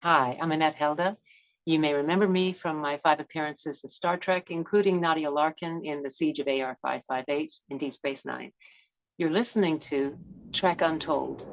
Hi, I'm Annette Helde. You may remember me from my 5 appearances in Star Trek, including Nadia Larkin in The Siege of AR 558 in Deep Space Nine. You're listening to Trek Untold.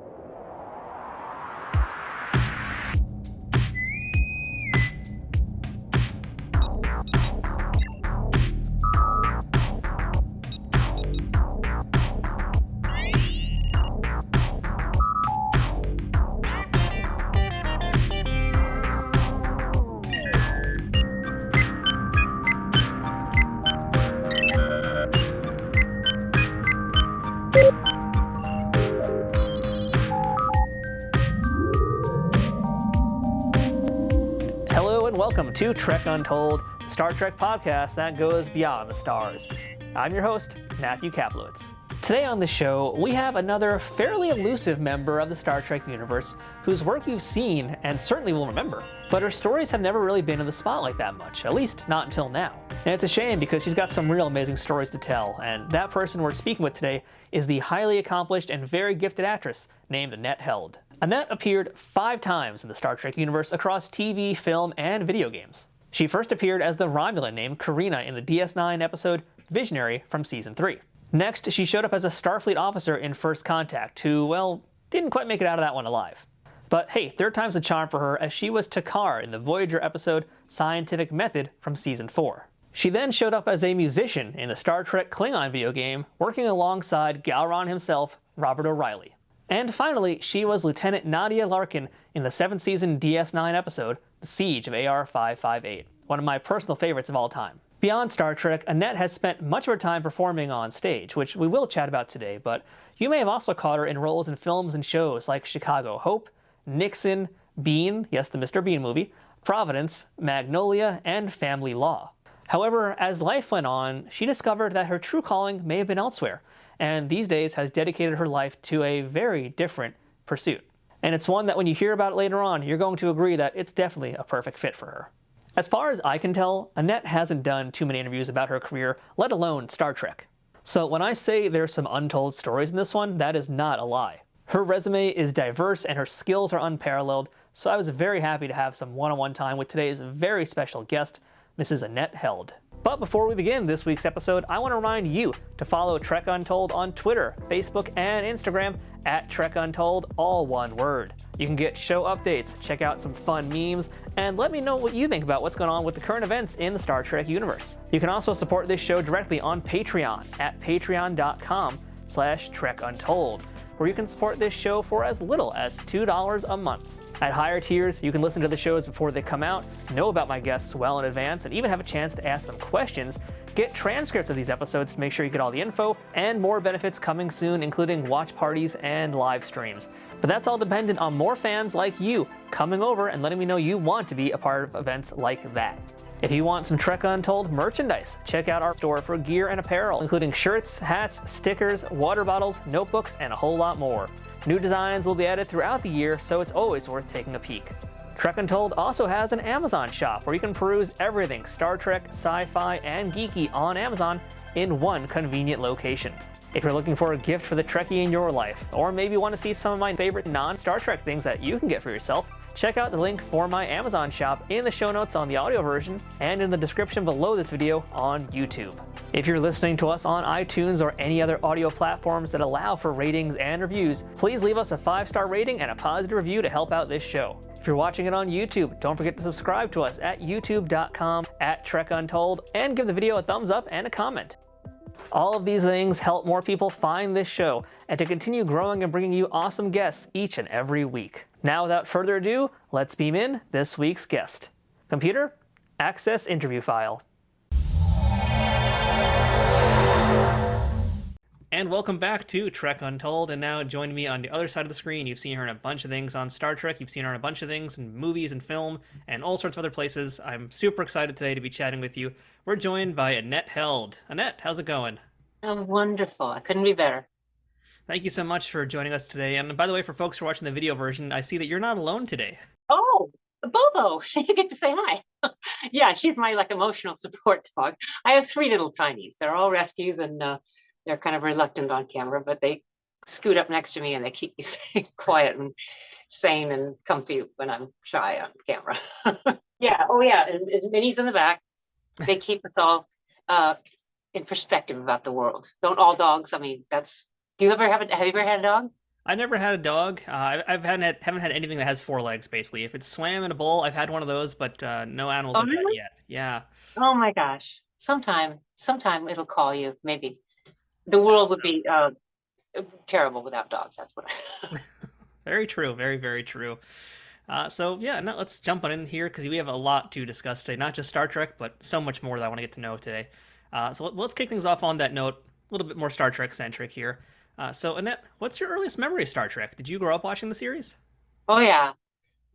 Hello and welcome to Trek Untold, the Star Trek podcast that goes beyond the stars. I'm your host, Matthew Kaplowitz. Today on the show, we have another fairly elusive member of the Star Trek universe whose work you've seen and certainly will remember, but her stories have never really been in the spotlight that much, at least not until now. And it's a shame because she's got some real amazing stories to tell, and that person we're speaking with today is the highly accomplished and very gifted actress named Annette Helde. Annette appeared 5 times in the Star Trek universe across TV, film, and video games. She first appeared as the Romulan named Karina in the DS9 episode Visionary from Season 3. Next, she showed up as a Starfleet officer in First Contact who, well, didn't quite make it out of that one alive. But hey, third time's a charm for her as she was Takar in the Voyager episode Scientific Method from Season 4. She then showed up as a musician in the Star Trek Klingon video game, working alongside Gowron himself, Robert O'Reilly. And finally, she was Lieutenant Nadia Larkin in the 7th season DS9 episode, The Siege of AR 558, one of my personal favorites of all time. Beyond Star Trek, Annette has spent much of her time performing on stage, which we will chat about today, but you may have also caught her in roles in films and shows like Chicago Hope, Nixon, Bean, yes, the Mr. Bean movie, Providence, Magnolia, and Family Law. However, as life went on, she discovered that her true calling may have been elsewhere, and these days has dedicated her life to a very different pursuit. And it's one that when you hear about it later on, you're going to agree that it's definitely a perfect fit for her. As far as I can tell, Annette hasn't done too many interviews about her career, let alone Star Trek. So when I say there's some untold stories in this one, that is not a lie. Her resume is diverse and her skills are unparalleled, so I was very happy to have some one-on-one time with today's very special guest, Mrs. Annette Helde. But before we begin this week's episode, I want to remind you to follow Trek Untold on Twitter, Facebook, and Instagram at Trek Untold, all one word. You can get show updates, check out some fun memes, and let me know what you think about what's going on with the current events in the Star Trek universe. You can also support this show directly on Patreon at patreon.com/TrekUntold, where you can support this show for as little as $2 a month. At higher tiers, you can listen to the shows before they come out, know about my guests well in advance, and even have a chance to ask them questions, get transcripts of these episodes to make sure you get all the info, and more benefits coming soon, including watch parties and live streams. But that's all dependent on more fans like you coming over and letting me know you want to be a part of events like that. If you want some Trek Untold merchandise, check out our store for gear and apparel, including shirts, hats, stickers, water bottles, notebooks, and a whole lot more. New designs will be added throughout the year, so it's always worth taking a peek. Trek Untold also has an Amazon shop where you can peruse everything Star Trek, sci-fi, and geeky on Amazon in one convenient location. If you're looking for a gift for the Trekkie in your life, or maybe want to see some of my favorite non-Star Trek things that you can get for yourself, check out the link for my Amazon shop in the show notes on the audio version and in the description below this video on YouTube. If you're listening to us on iTunes or any other audio platforms that allow for ratings and reviews, please leave us a 5-star rating and a positive review to help out this show. If you're watching it on YouTube, don't forget to subscribe to us at youtube.com/TrekUntold and give the video a thumbs up and a comment. All of these things help more people find this show and to continue growing and bringing you awesome guests each and every week. Now, without further ado, let's beam in this week's guest. Computer, access interview file. And welcome back to Trek Untold, and now joining me on the other side of the screen, you've seen her in a bunch of things on Star Trek, you've seen her in a bunch of things in movies and film, and all sorts of other places. I'm super excited today to be chatting with you. We're joined by Annette Helde. Annette, how's it going? Oh, wonderful. I couldn't be better. Thank you so much for joining us today. And by the way, for folks who are watching the video version, I see that you're not alone today. Oh, Bobo, you get to say hi. Yeah, she's my emotional support dog. I have 3 little tinies. They're all rescues and they're kind of reluctant on camera, but they scoot up next to me and they keep me quiet and sane and comfy when I'm shy on camera. Yeah. Oh, yeah. And Minnie's in the back. They keep us all in perspective about the world. Don't all dogs? I mean, that's. Do you ever have you ever had a dog? I never had a dog. I've haven't had anything that has four legs, basically. If it's swam in a bowl, I've had one of those, but no animals Oh, like that really? yet. Yeah. Oh my gosh. Sometime it'll call you. Maybe the I world hope would so. be terrible without dogs. That's what. Very true. Very, very true. So yeah, now let's jump on in here because we have a lot to discuss today. Not just Star Trek, but so much more that I want to get to know today. So let's kick things off on that note. A little bit more Star Trek centric here. So Annette, what's your earliest memory of Star Trek? Did you grow up watching the series? Oh yeah.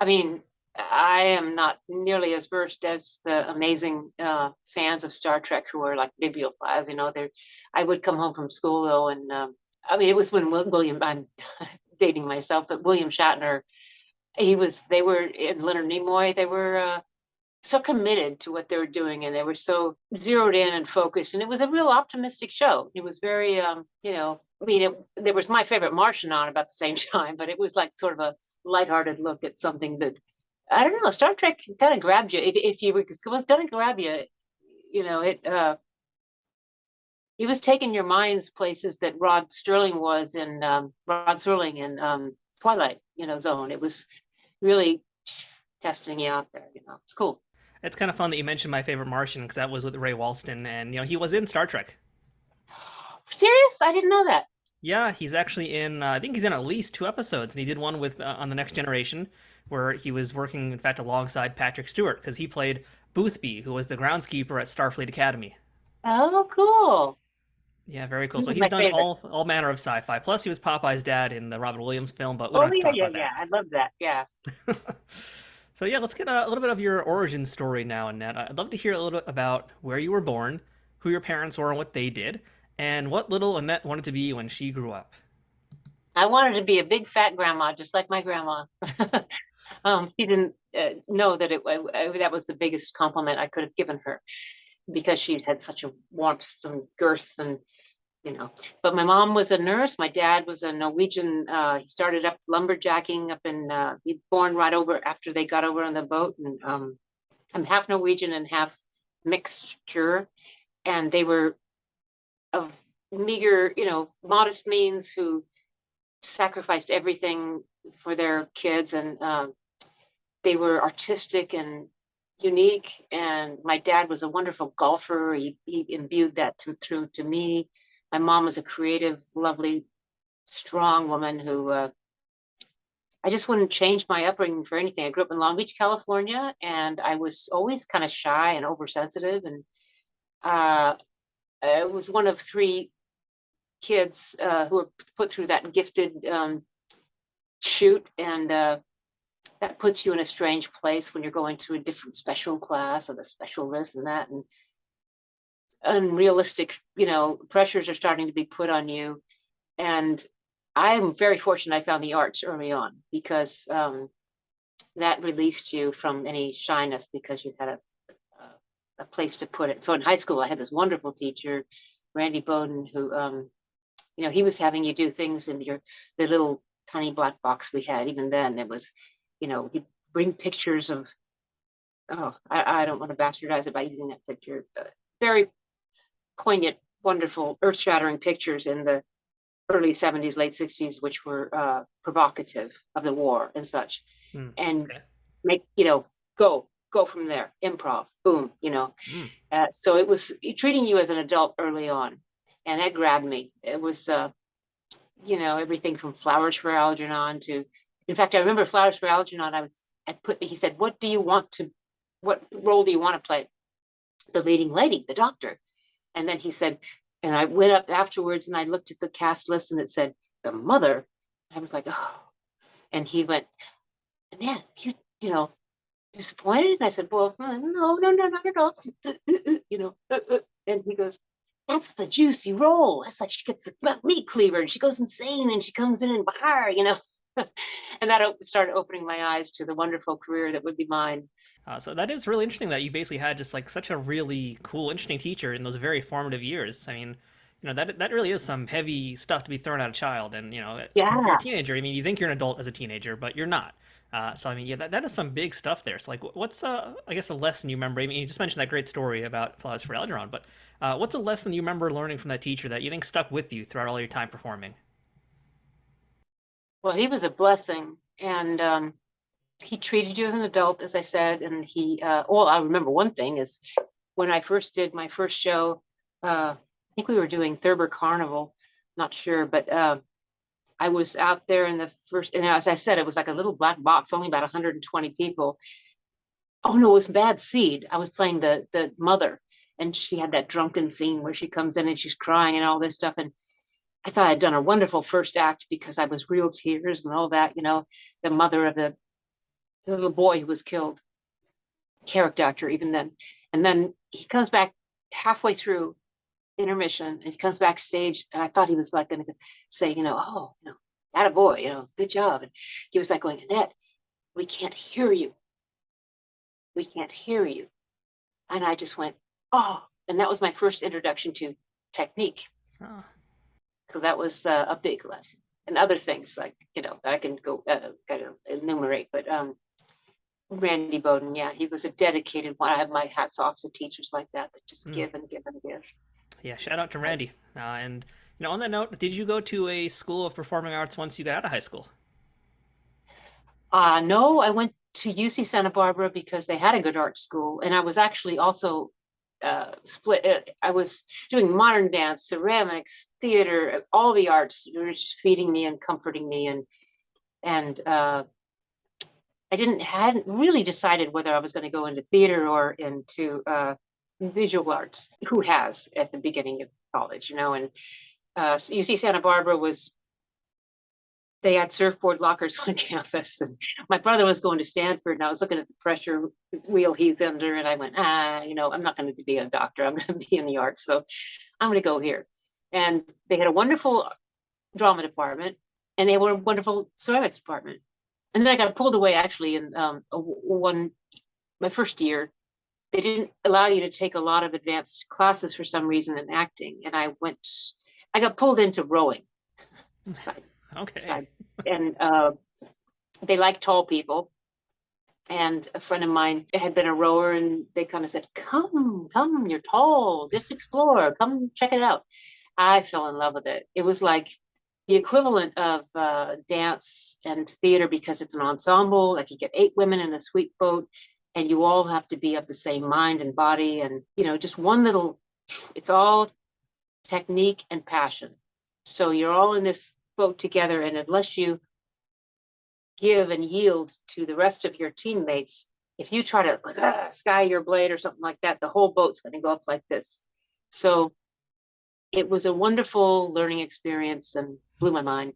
I mean, I am not nearly as versed as the amazing fans of Star Trek who are like bibliophiles. You know, they I would come home from school though, and I mean, it was when William. I'm dating myself, but William Shatner. He was. They were in Leonard Nimoy. They were so committed to what they were doing, and they were so zeroed in and focused. And it was a real optimistic show. It was very, I mean, there was my favorite Martian on about the same time, but it was like sort of a lighthearted look at something that I don't know. Star Trek kind of grabbed you. If you was going to grab you, you know, it was taking your minds places that Rod Serling in Twilight, Zone. It was really testing you out there. It's cool. It's kind of fun that you mentioned my favorite Martian because that was with Ray Walston, and he was in Star Trek. Serious? I didn't know that. Yeah, he's actually in. I think he's in at least two episodes, and he did one with on the Next Generation, where he was working, in fact, alongside Patrick Stewart because he played Boothby, who was the groundskeeper at Starfleet Academy. Oh, cool. Yeah, very cool. He So was he's my done favorite. all manner of sci-fi. Plus, he was Popeye's dad in the Robin Williams film, but we don't Oh, have to yeah, talk yeah, about yeah. that. I love that. Yeah. So yeah, let's get a little bit of your origin story now, Annette. I'd love to hear a little bit about where you were born, who your parents were and what they did, and what little Annette wanted to be when she grew up. I wanted to be a big fat grandma, just like my grandma. She didn't know that that was the biggest compliment I could have given her because she had such a warmth and girth and you know. But my mom was a nurse. My dad was a Norwegian. He started up lumberjacking up in. He born right over after they got over on the boat, and I'm half Norwegian and half mixture, and they were of meager, modest means who sacrificed everything for their kids, and they were artistic and unique. And my dad was a wonderful golfer. He imbued that through to me. My mom was a creative, lovely, strong woman who I just wouldn't change my upbringing for anything. I grew up in Long Beach, California, and I was always kind of shy and oversensitive. And uh, I was one of three kids who were put through that gifted shoot. And that puts you in a strange place when you're going to a different special class and a special this and that. And unrealistic, pressures are starting to be put on you. And I'm very fortunate I found the arts early on because that released you from any shyness because you had a place to put it. So in high school, I had this wonderful teacher, Randy Bowden, who, he was having you do things in the little tiny black box we had. Even then, it was, he'd bring pictures of, oh, I don't want to bastardize it by using that picture. Very poignant, wonderful, earth-shattering pictures in the early 70s, late 60s, which were provocative of the war and such. Hmm, And okay. make, go from there, improv, boom. Hmm. So it was treating you as an adult early on. And that grabbed me. It was, everything from Flowers for Algernon to, in fact, I remember Flowers for Algernon, he said, what role do you want to play? The leading lady, the doctor. And then he said, and I went up afterwards and I looked at the cast list and it said, the mother. I was like, oh. And he went, man, disappointed? And I said, well, no, not at all. And he goes, that's the juicy role. That's like she gets the meat cleaver and she goes insane and she comes in and bahar. And that started opening my eyes to the wonderful career that would be mine. So that is really interesting that you basically had just like such a really cool, interesting teacher in those very formative years. I mean, that really is some heavy stuff to be thrown at a child. And you're a Yeah. teenager. I mean, you think you're an adult as a teenager, but you're not. So I mean, yeah, that is some big stuff there. So like, what's I guess a lesson you remember? I mean, you just mentioned that great story about Flowers for Algernon, but what's a lesson you remember learning from that teacher that you think stuck with you throughout all your time performing? Well, he was a blessing, and he treated you as an adult, as I said. And well, I remember one thing is when I first did my first show, I think we were doing Thurber Carnival, not sure, but I was out there in the first, and as I said, it was like a little black box, only about 120 people. Oh no, it was Bad Seed. I was playing the mother, and she had that drunken scene where she comes in and she's crying and all this stuff. And I thought I'd done a wonderful first act because I was real tears and all that, the mother of the little boy who was killed, character actor even then. And then he comes back halfway through intermission and he comes backstage, and I thought he was like going to say, oh, that a boy, good job. And he was like going, Annette, we can't hear you. We can't hear you. And I just went, oh, and that was my first introduction to technique. Oh, So that was a big lesson. And other things like, that I can go kind of enumerate, but Randy Bowden, yeah, he was a dedicated one. I have my hats off to teachers like that just mm. give and give and give. Yeah, shout out to Randy. And on that note, did you go to a school of performing arts once you got out of high school? No, I went to UC Santa Barbara because they had a good art school, and I was actually also split. I was doing modern dance, ceramics, theater, all the arts. They were just feeding me and comforting me, and hadn't really decided whether I was going to go into theater or into visual arts. Who has at the beginning of college, And UC Santa Barbara they had surfboard lockers on campus, and my brother was going to Stanford, and I was looking at the pressure wheel he's under, and I went, I'm not going to be a doctor. I'm going to be in the arts, so I'm going to go here. And they had a wonderful drama department, and they were a wonderful ceramics department. And then I got pulled away actually in my first year. They didn't allow you to take a lot of advanced classes for some reason in acting, and I got pulled into rowing. Okay. And they like tall people. And a friend of mine had been a rower, and they kind of said, come, you're tall, just explore, come check it out. I fell in love with it. It was like the equivalent of dance and theater, because it's an ensemble. Like you get 8 women in a sweet boat, and you all have to be of the same mind and body. And, just it's all technique and passion. So you're all in this boat together, and unless you give and yield to the rest of your teammates, if you try to sky your blade or something like that, the whole boat's going to go up like this. So it was a wonderful learning experience and blew my mind.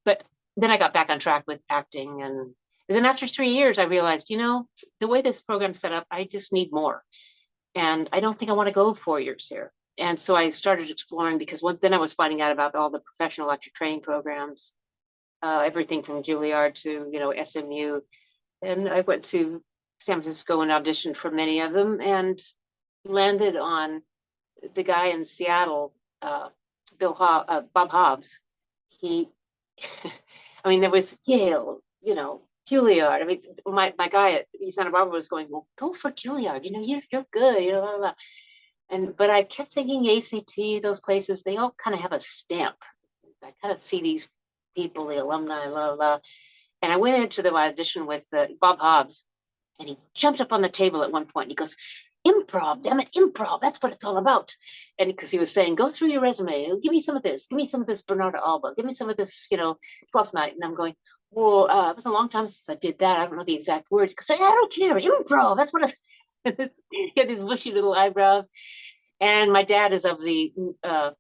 But then I got back on track with acting, and then after 3 years I realized, the way this program's set up, I just need more, and I don't think I want to go 4 years here. And so I started exploring, because then I was finding out about all the professional lecture training programs, everything from Juilliard to, SMU. And I went to San Francisco and auditioned for many of them, and landed on the guy in Seattle, Bob Hobbs. He, I mean, there was Yale, Juilliard. I mean, my guy at Santa Barbara was going, well, go for Juilliard, you're good, blah, blah, blah. But I kept thinking ACT, those places, they all kind of have a stamp. I kind of see these people, the alumni, blah, blah, blah. And I went into the audition with Bob Hobbs, and he jumped up on the table at one point. And he goes, improv, damn it, improv, that's what it's all about. And because he was saying, go through your resume, give me some of this, Bernarda Alba, give me some of this, 12th Night. And I'm going, well, it was a long time since I did that. I don't know the exact words, because I don't care, improv, that's what it's. He had these bushy little eyebrows. And my dad is of the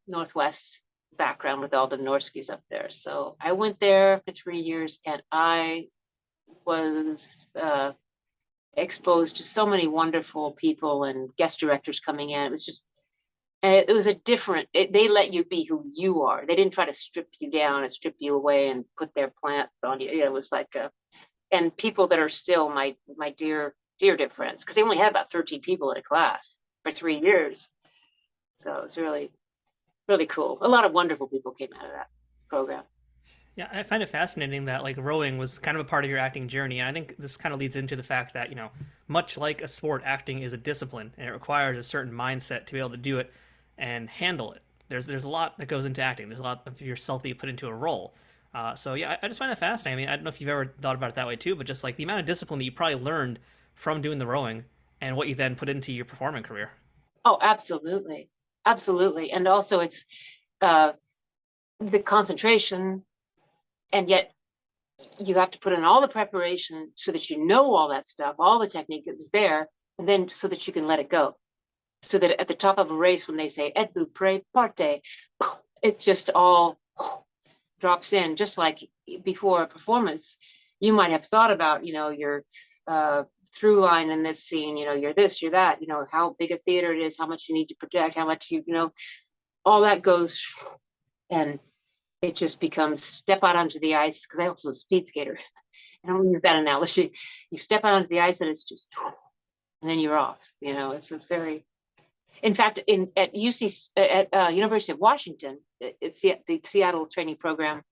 Northwest background with all the Norskis up there. So I went there for 3 years, and I was exposed to so many wonderful people and guest directors coming in. It was a different, they let you be who you are. They didn't try to strip you down and strip you away and put their plant on you. It was like, and people that are still my dear friends, because they only had about 13 people in a class for 3 years. So it was really really cool. A lot of wonderful people came out of that program. Yeah, I find it fascinating that like rowing was kind of a part of your acting journey, and I think this kind of leads into the fact that much like a sport, acting is a discipline, and it requires a certain mindset to be able to do it and handle it. There's a lot that goes into acting. There's a lot of yourself that you put into a role. So yeah, I just find that fascinating. I mean, I don't know if you've ever thought about it that way too, but just like the amount of discipline that you probably learned from doing the rowing and what you then put into your performing career. Oh, absolutely. Absolutely. And also it's uh, the concentration, and yet you have to put in all the preparation so that you know all that stuff, all the technique that's there, and then so that you can let it go. So that at the top of a race, when they say "et vous prêt, partez," it just all drops in. Just like before a performance, you might have thought about, your through line in this scene. You're this, you're that. How big a theater it is, how much you need to project, how much all that goes, and it just becomes step out onto the ice. Because I also was a speed skater. I don't use that analogy. You step out onto the ice and it's just, and then you're off. It's a very, in fact, at University of Washington, it's the Seattle training program.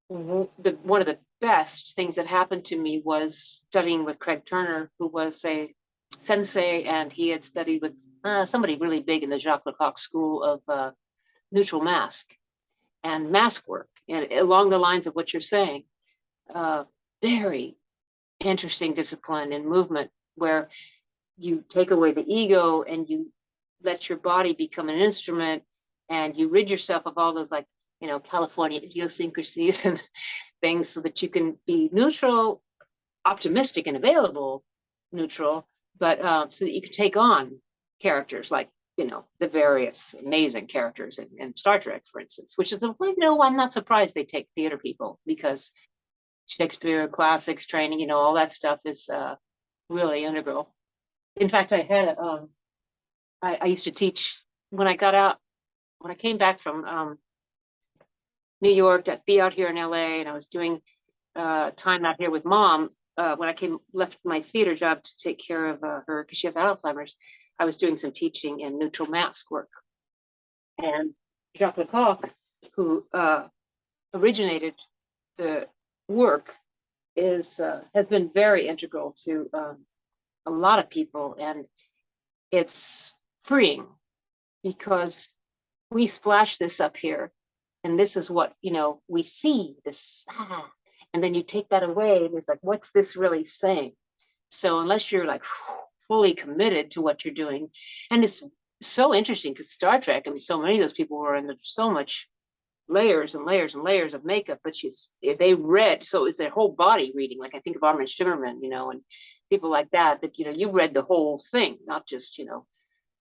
One of the best things that happened to me was studying with Craig Turner, who was a sensei, and he had studied with somebody really big in the Jacques Lecoq School of Neutral Mask and mask work, and along the lines of what you're saying. Very interesting discipline and movement where you take away the ego and you let your body become an instrument, and you rid yourself of all those California idiosyncrasies and things, so that you can be neutral, optimistic and available, neutral, but so that you can take on characters like the various amazing characters in Star Trek, for instance, which is I'm not surprised they take theater people, because Shakespeare classics training, all that stuff is really integral. In fact, I used to teach when I came back from New York, to be out here in LA, and I was doing time out here with Mom. When I left my theater job to take care of her, because she has Alzheimer's, I was doing some teaching in neutral mask work. And Jacques Lecoq, who originated the work, has been very integral to a lot of people, and it's freeing, because we splash this up here, and this is what we see this, and then you take that away, and it's like, what's this really saying? So unless you're like fully committed to what you're doing, and it's so interesting because Star Trek, I mean, so many of those people were in so much layers and layers and layers of makeup, but they read, so it was their whole body reading. Like I think of Armin Shimmerman, and people like that you read the whole thing, not just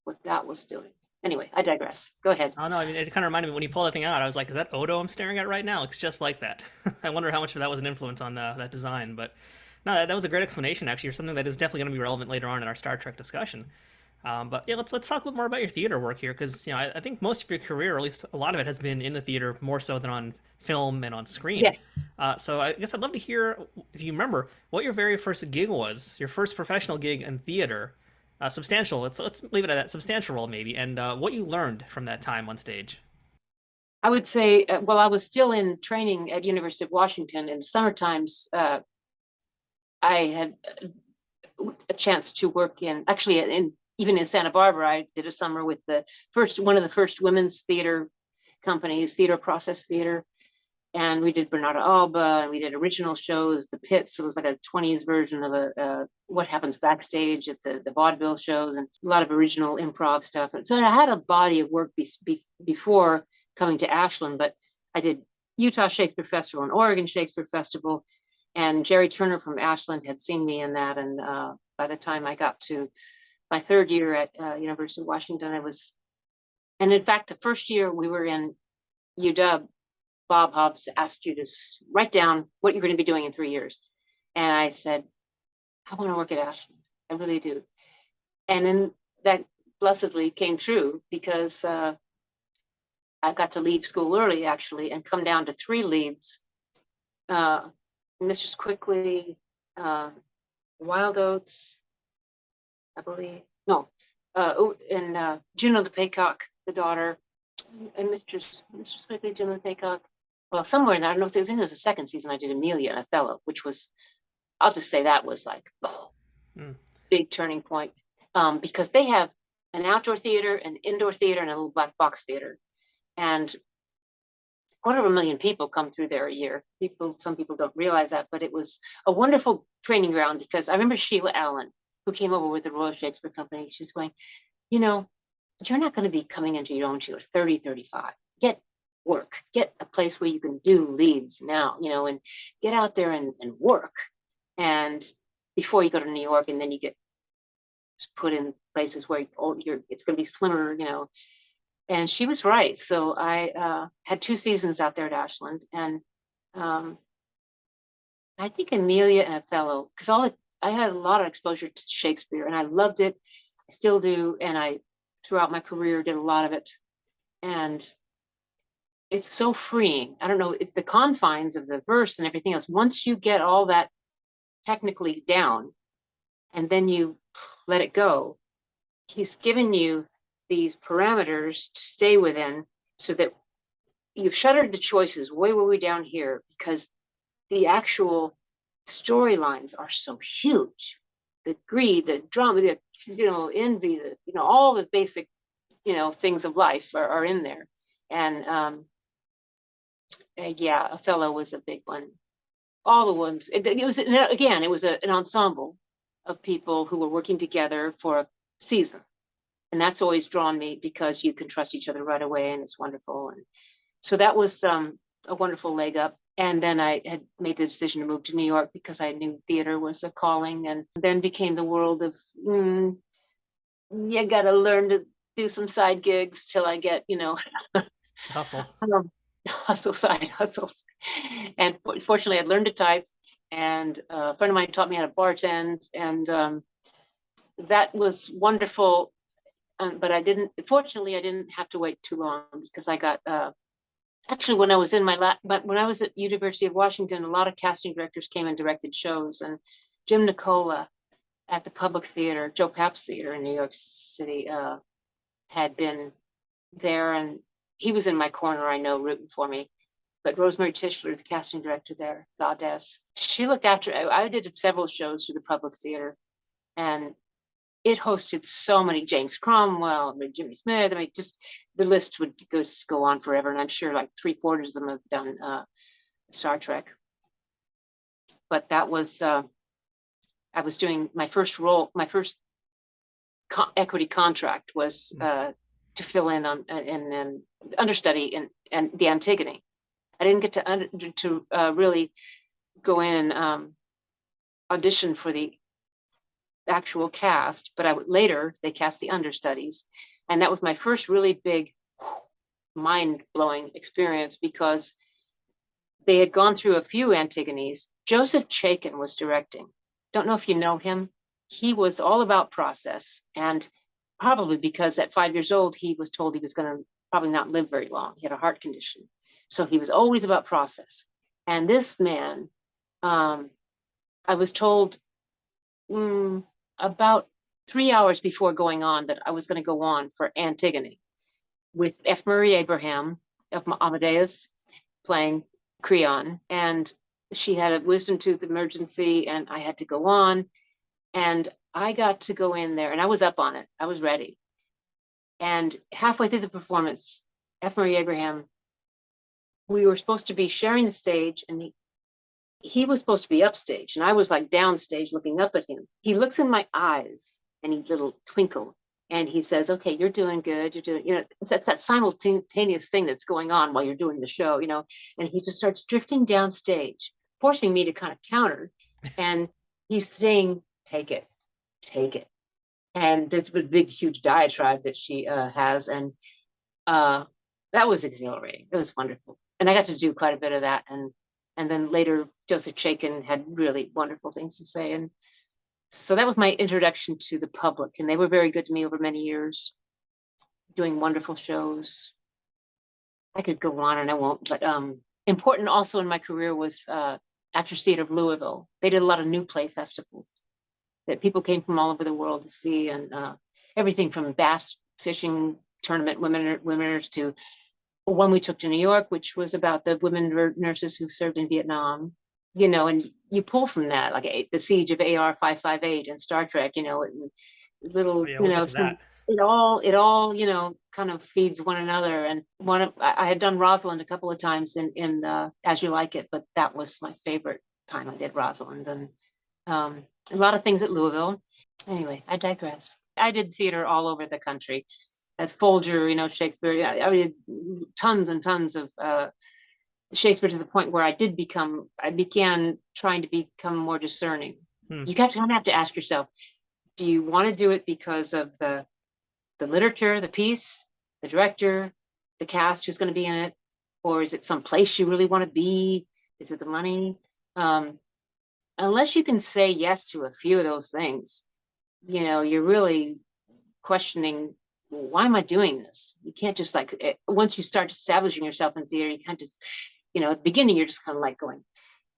what that was doing. Anyway, I digress. Go ahead. Oh no, I mean it kind of reminded me when you pull that thing out. I was like, is that Odo I'm staring at right now? It's just like that. I wonder how much of that was an influence on that design. But no, that was a great explanation actually, or something that is definitely going to be relevant later on in our Star Trek discussion. But yeah, let's talk a little more about your theater work here, because I think most of your career, or at least a lot of it, has been in the theater more so than on film and on screen. Yes. So I guess I'd love to hear, if you remember, what your very first gig was, your first professional gig in theater, substantial. Let's leave it at that, substantial role maybe, and what you learned from that time on stage. I would say, well, I was still in training at University of Washington. In summer times, I had a chance to work even in Santa Barbara. I did a summer with one of the first women's theater companies, Theater Process Theater, and we did Bernarda Alba, and we did original shows, The Pits. It was like a 20s version of what happens backstage at the vaudeville shows, and a lot of original improv stuff. And so I had a body of work before coming to Ashland, but I did Utah Shakespeare Festival and Oregon Shakespeare Festival, and Jerry Turner from Ashland had seen me in that. And by the time I got to my third year at University of Washington, and in fact, the first year we were in UW, Bob Hobbs asked you to write down what you're going to be doing in 3 years. And I said, I want to work at Ashland. I really do. And then that blessedly came true, because I got to leave school early, actually, and come down to 3 leads. Mistress Quickly, Wild Oats, I believe. No, and Juno the Paycock, the daughter, And Mistress Quickly, Jim and Paycock. Well, somewhere in there, I don't know if there, I think it was the second season I did Amelia and Othello, which was, I'll just say that was like, oh, big turning point. Because they have an outdoor theater, an indoor theater, and a little black box theater. And 250,000 people come through there a year. Some people don't realize that, but it was a wonderful training ground because I remember Sheila Allen, who came over with the Royal Shakespeare Company. She's going, you know, you're not going to be coming into your own until you're 30, 35. Get work, get a place where you can do leads now, and get out there and work. And before you go to New York, and then you get put in places where it's going to be slimmer, And she was right. So I had 2 seasons out there at Ashland, and I think Amelia and Othello, because I had a lot of exposure to Shakespeare, and I loved it. I still do, and I throughout my career did a lot of it, and it's so freeing. I don't know, it's the confines of the verse and everything else. Once you get all that technically down, and then you let it go, he's given you these parameters to stay within, so that you've shuttered the choices way down here, because the actual storylines are so huge. The greed, the drama, the envy, all the basic things of life are in there. And yeah, Othello was a big one. All the ones, it was, again, it was an ensemble of people who were working together for a season. And that's always drawn me, because you can trust each other right away, and it's wonderful. And so that was a wonderful leg up. And then I had made the decision to move to New York, because I knew theater was a calling, and then became the world of, you got to learn to do some side gigs till I get, Hustle. Side hustles. And fortunately, I'd learned to type, and a friend of mine taught me how to bartend, and that was wonderful. But fortunately, I didn't have to wait too long, because I got, actually, when I was when I was at University of Washington, a lot of casting directors came and directed shows, and Jim Nicola at the Public Theater, Joe Papp's Theater in New York City, had been there, and he was in my corner, I know, rooting for me. But Rosemary Tischler, the casting director there, goddess, she looked after, I did several shows through the Public Theater, and it hosted so many, James Cromwell, Jimmy Smith. I mean, just the list would go on forever. And I'm sure like 3/4 of them have done Star Trek. But that was, I was doing my first role, my first equity contract was to fill in on an understudy and the Antigone. I didn't get to really go in and audition for the actual cast, but later they cast the understudies, and that was my first really big mind-blowing experience, because they had gone through a few Antigones. Joseph Chaikin was directing. Don't know if you know him. He was all about process, and probably because at 5 years old he was told he was going to probably not live very long. He had a heart condition, so he was always about process. And this man, I was told about 3 hours before going on that I was going to go on for Antigone, with F. Murray Abraham of Amadeus playing Creon, and she had a wisdom tooth emergency, and I had to go on, and I got to go in there, and I was up on it. I was ready. And halfway through the performance, F. Murray Abraham, we were supposed to be sharing the stage, and he was supposed to be upstage, and I was like downstage looking up at him. He looks in my eyes, and he little twinkle, and he says, "Okay, you're doing good. You're doing, it's that simultaneous thing that's going on while you're doing the show, And he just starts drifting downstage, forcing me to kind of counter, and he's saying, "Take it, take it." And this big, huge diatribe that she has, and that was exhilarating. It was wonderful, and I got to do quite a bit of that, and then later Joseph Chaikin had really wonderful things to say, and so that was my introduction to the public, and they were very good to me over many years, doing wonderful shows. I could go on and I won't, but important also in my career was Actors Theater of Louisville. They did a lot of new play festivals that people came from all over the world to see, and everything from bass fishing tournament winners to one we took to New York, which was about the women nurses who served in Vietnam. And you pull from that, like the siege of AR 558 and Star Trek. Little, Oh yeah, we'll get to that. it all, kind of feeds one another. And I had done Rosalind a couple of times in As You Like It, but that was my favorite time I did Rosalind. And a lot of things at Louisville. Anyway, I digress. I did theater all over the country. As Folger, Shakespeare. I did tons and tons of Shakespeare, to the point where I began trying to become more discerning. You kind of have to ask yourself, do you want to do it because of the literature, the piece, the director, the cast who's going to be in it? Or is it some place you really want to be? Is it the money? Unless you can say yes to a few of those things, you're really questioning, why am I doing this? You can't just once you start establishing yourself in theater, you can't just, at the beginning, you're just kind of like going,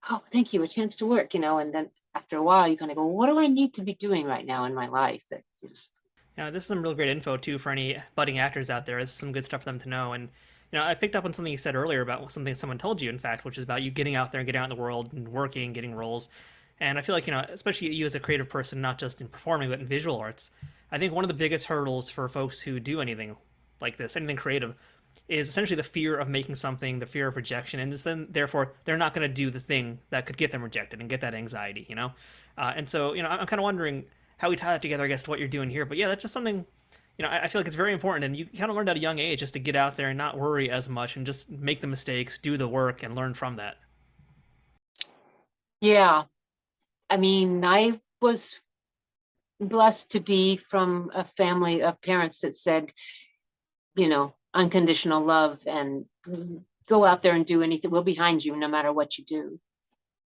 oh, thank you, a chance to work, and then after a while, you kind of go, what do I need to be doing right now in my life? That is. Yeah, this is some real great info too for any budding actors out there. This is some good stuff for them to know. And I picked up on something you said earlier about something someone told you, in fact, which is about you getting out there and getting out in the world and working, getting roles. And I feel like, especially you as a creative person, not just in performing, but in visual arts, I think one of the biggest hurdles for folks who do anything like this, anything creative, is essentially the fear of making something, the fear of rejection, and then therefore they're not going to do the thing that could get them rejected and get that anxiety, And so, I'm kind of wondering how we tie that together, I guess, to what you're doing here. But yeah, that's just something, I feel like it's very important, and you kind of learned at a young age just to get out there and not worry as much and just make the mistakes, do the work, and learn from that. Yeah. I mean, I was blessed to be from a family of parents that said, unconditional love, and go out there and do anything. We're behind you no matter what you do.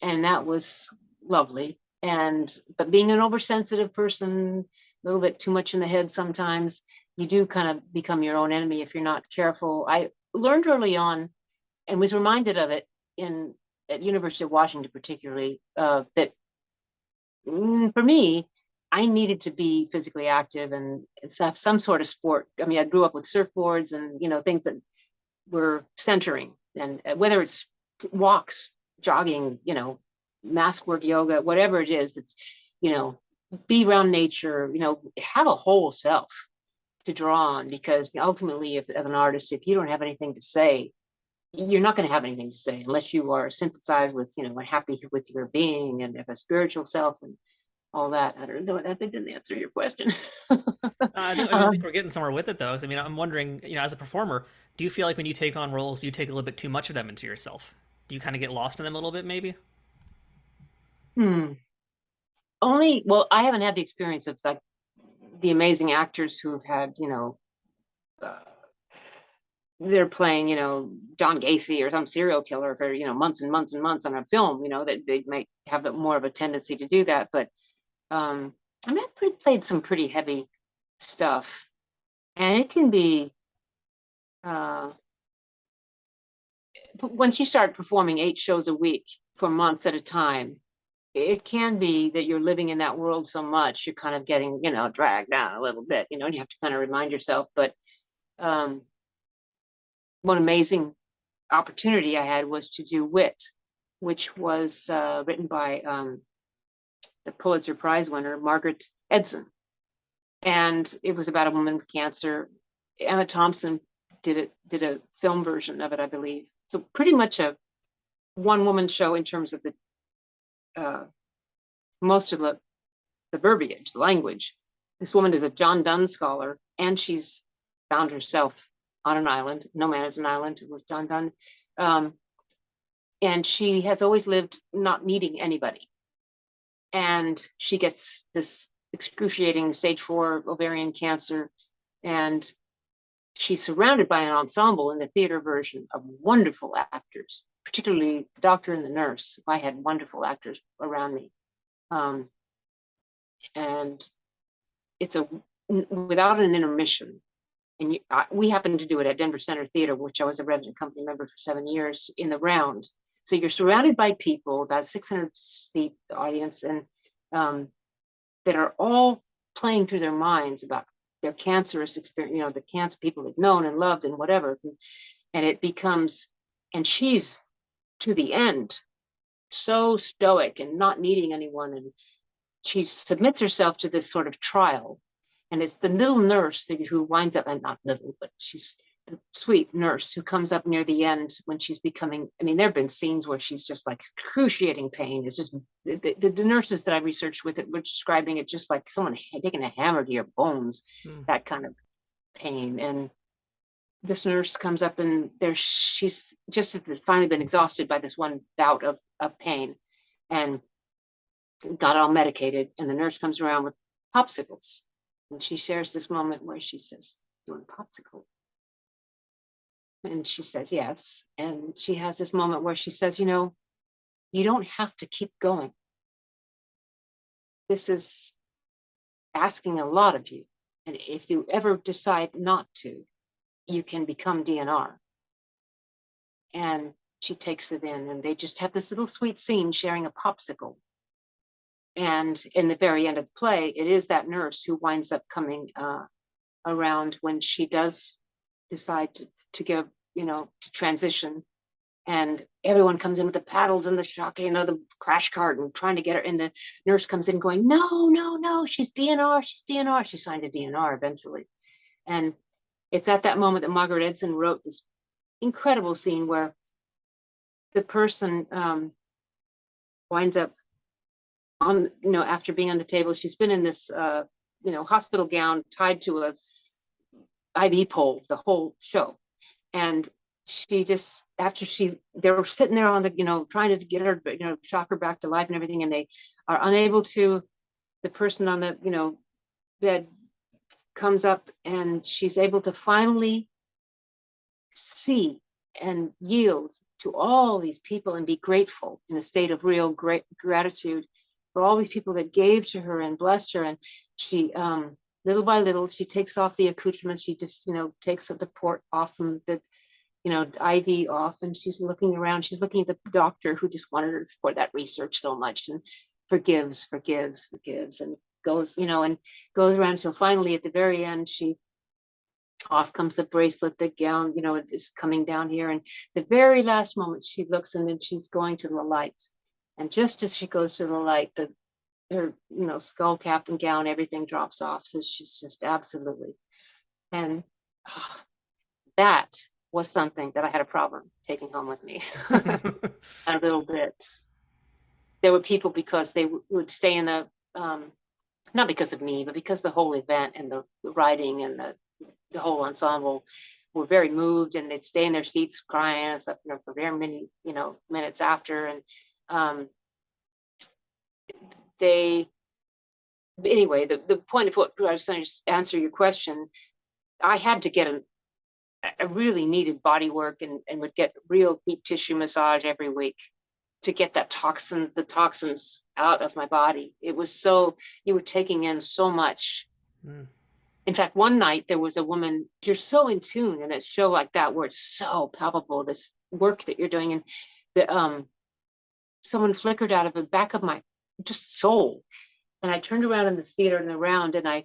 And that was lovely. But being an oversensitive person, a little bit too much in the head sometimes, you do kind of become your own enemy if you're not careful. I learned early on, and was reminded of it at University of Washington particularly, that for me, I needed to be physically active and have some sort of sport. I mean, I grew up with surfboards and, things that were centering, and whether it's walks, jogging, mask work, yoga, whatever it is, that's, be around nature, have a whole self to draw on, because ultimately, as an artist, if you don't have anything to say, you're not going to have anything to say unless you are synthesized with, happy with your being and have a spiritual self and all that. I don't know. That didn't answer your question. I think we're getting somewhere with it, though. I mean, I'm wondering, as a performer, do you feel like when you take on roles, you take a little bit too much of them into yourself? Do you kind of get lost in them a little bit, maybe? Well, I haven't had the experience of like the amazing actors who've had, they're playing, John Gacy or some serial killer for, months and months and months on a film, that they might have more of a tendency to do that. But I mean, I've played some pretty heavy stuff, and it can be, once you start performing 8 shows a week for months at a time, it can be that you're living in that world so much, you're kind of getting, dragged down a little bit, and you have to kind of remind yourself. But one amazing opportunity I had was to do Wit, which was written by the Pulitzer Prize winner, Margaret Edson. And it was about a woman with cancer. Emma Thompson did a film version of it, I believe. So pretty much a one-woman show in terms of the most of the verbiage, the language. This woman is a John Donne scholar, and she's found herself on an island. No Man is an Island. It was John Donne. And she has always lived not needing anybody. And she gets this excruciating stage 4 ovarian cancer, and she's surrounded by an ensemble in the theater version of wonderful actors, particularly the doctor and the nurse. I had wonderful actors around me. And it's without an intermission. And we happened to do it at Denver Center Theater, which I was a resident company member for 7 years, in the round. So you're surrounded by people, about 600-seat audience, and that are all playing through their minds about their cancerous experience, the cancer people they've known and loved and whatever. And it becomes, and she's to the end so stoic and not needing anyone. And she submits herself to this sort of trial. And it's the little nurse who winds up, and not little, but she's the sweet nurse who comes up near the end when she's becoming, there have been scenes where she's just like excruciating pain. It's just, the nurses that I researched with it were describing it just like someone taking a hammer to your bones, that kind of pain. And this nurse comes up and she's just finally been exhausted by this one bout of pain and got all medicated. And the nurse comes around with popsicles. And she shares this moment where she says, "You want a popsicle?" And she says, "Yes." And she has this moment where she says, you don't have to keep going. This is asking a lot of you. And if you ever decide not to, you can become DNR. And she takes it in, and they just have this little sweet scene sharing a popsicle. And in the very end of the play, it is that nurse who winds up coming around when she does decide to give, to transition. And everyone comes in with the paddles and the shock, the crash cart, and trying to get her. And the nurse comes in going, no, she's DNR, she's DNR. She signed a DNR eventually. And it's at that moment that Margaret Edson wrote this incredible scene where the person winds up on, after being on the table, she's been in this, hospital gown tied to a IV pole the whole show. And she just, they were sitting there on the, trying to get her, shock her back to life and everything. And they are unable to, the person on the, bed comes up and she's able to finally see and yield to all these people and be grateful in a state of real great gratitude for all these people that gave to her and blessed her. And she, little by little, she takes off the accoutrements. She just, takes the port off from the, IV off, and she's looking around. She's looking at the doctor who just wanted her for that research so much, and forgives, and goes, and goes around until finally at the very end, off comes the bracelet, the gown, it is coming down here. And the very last moment she looks, and then she's going to the light. And just as she goes to the light, her, skull cap and gown, everything drops off. So she's just absolutely, and that was something that I had a problem taking home with me a little bit. There were people, because they would stay in the, not because of me, but because the whole event and the writing and the whole ensemble were very moved, and they'd stay in their seats crying and stuff, for very many, minutes after. And anyway, the point of what I was trying to answer your question, I had to get I really needed body work and would get real deep tissue massage every week to get the toxins out of my body. It was so, you were taking in so much. In fact, one night there was a woman, you're so in tune in a show like that where it's so palpable, this work that you're doing, and the someone flickered out of the back of my just soul. And I turned around in the theater and around, and I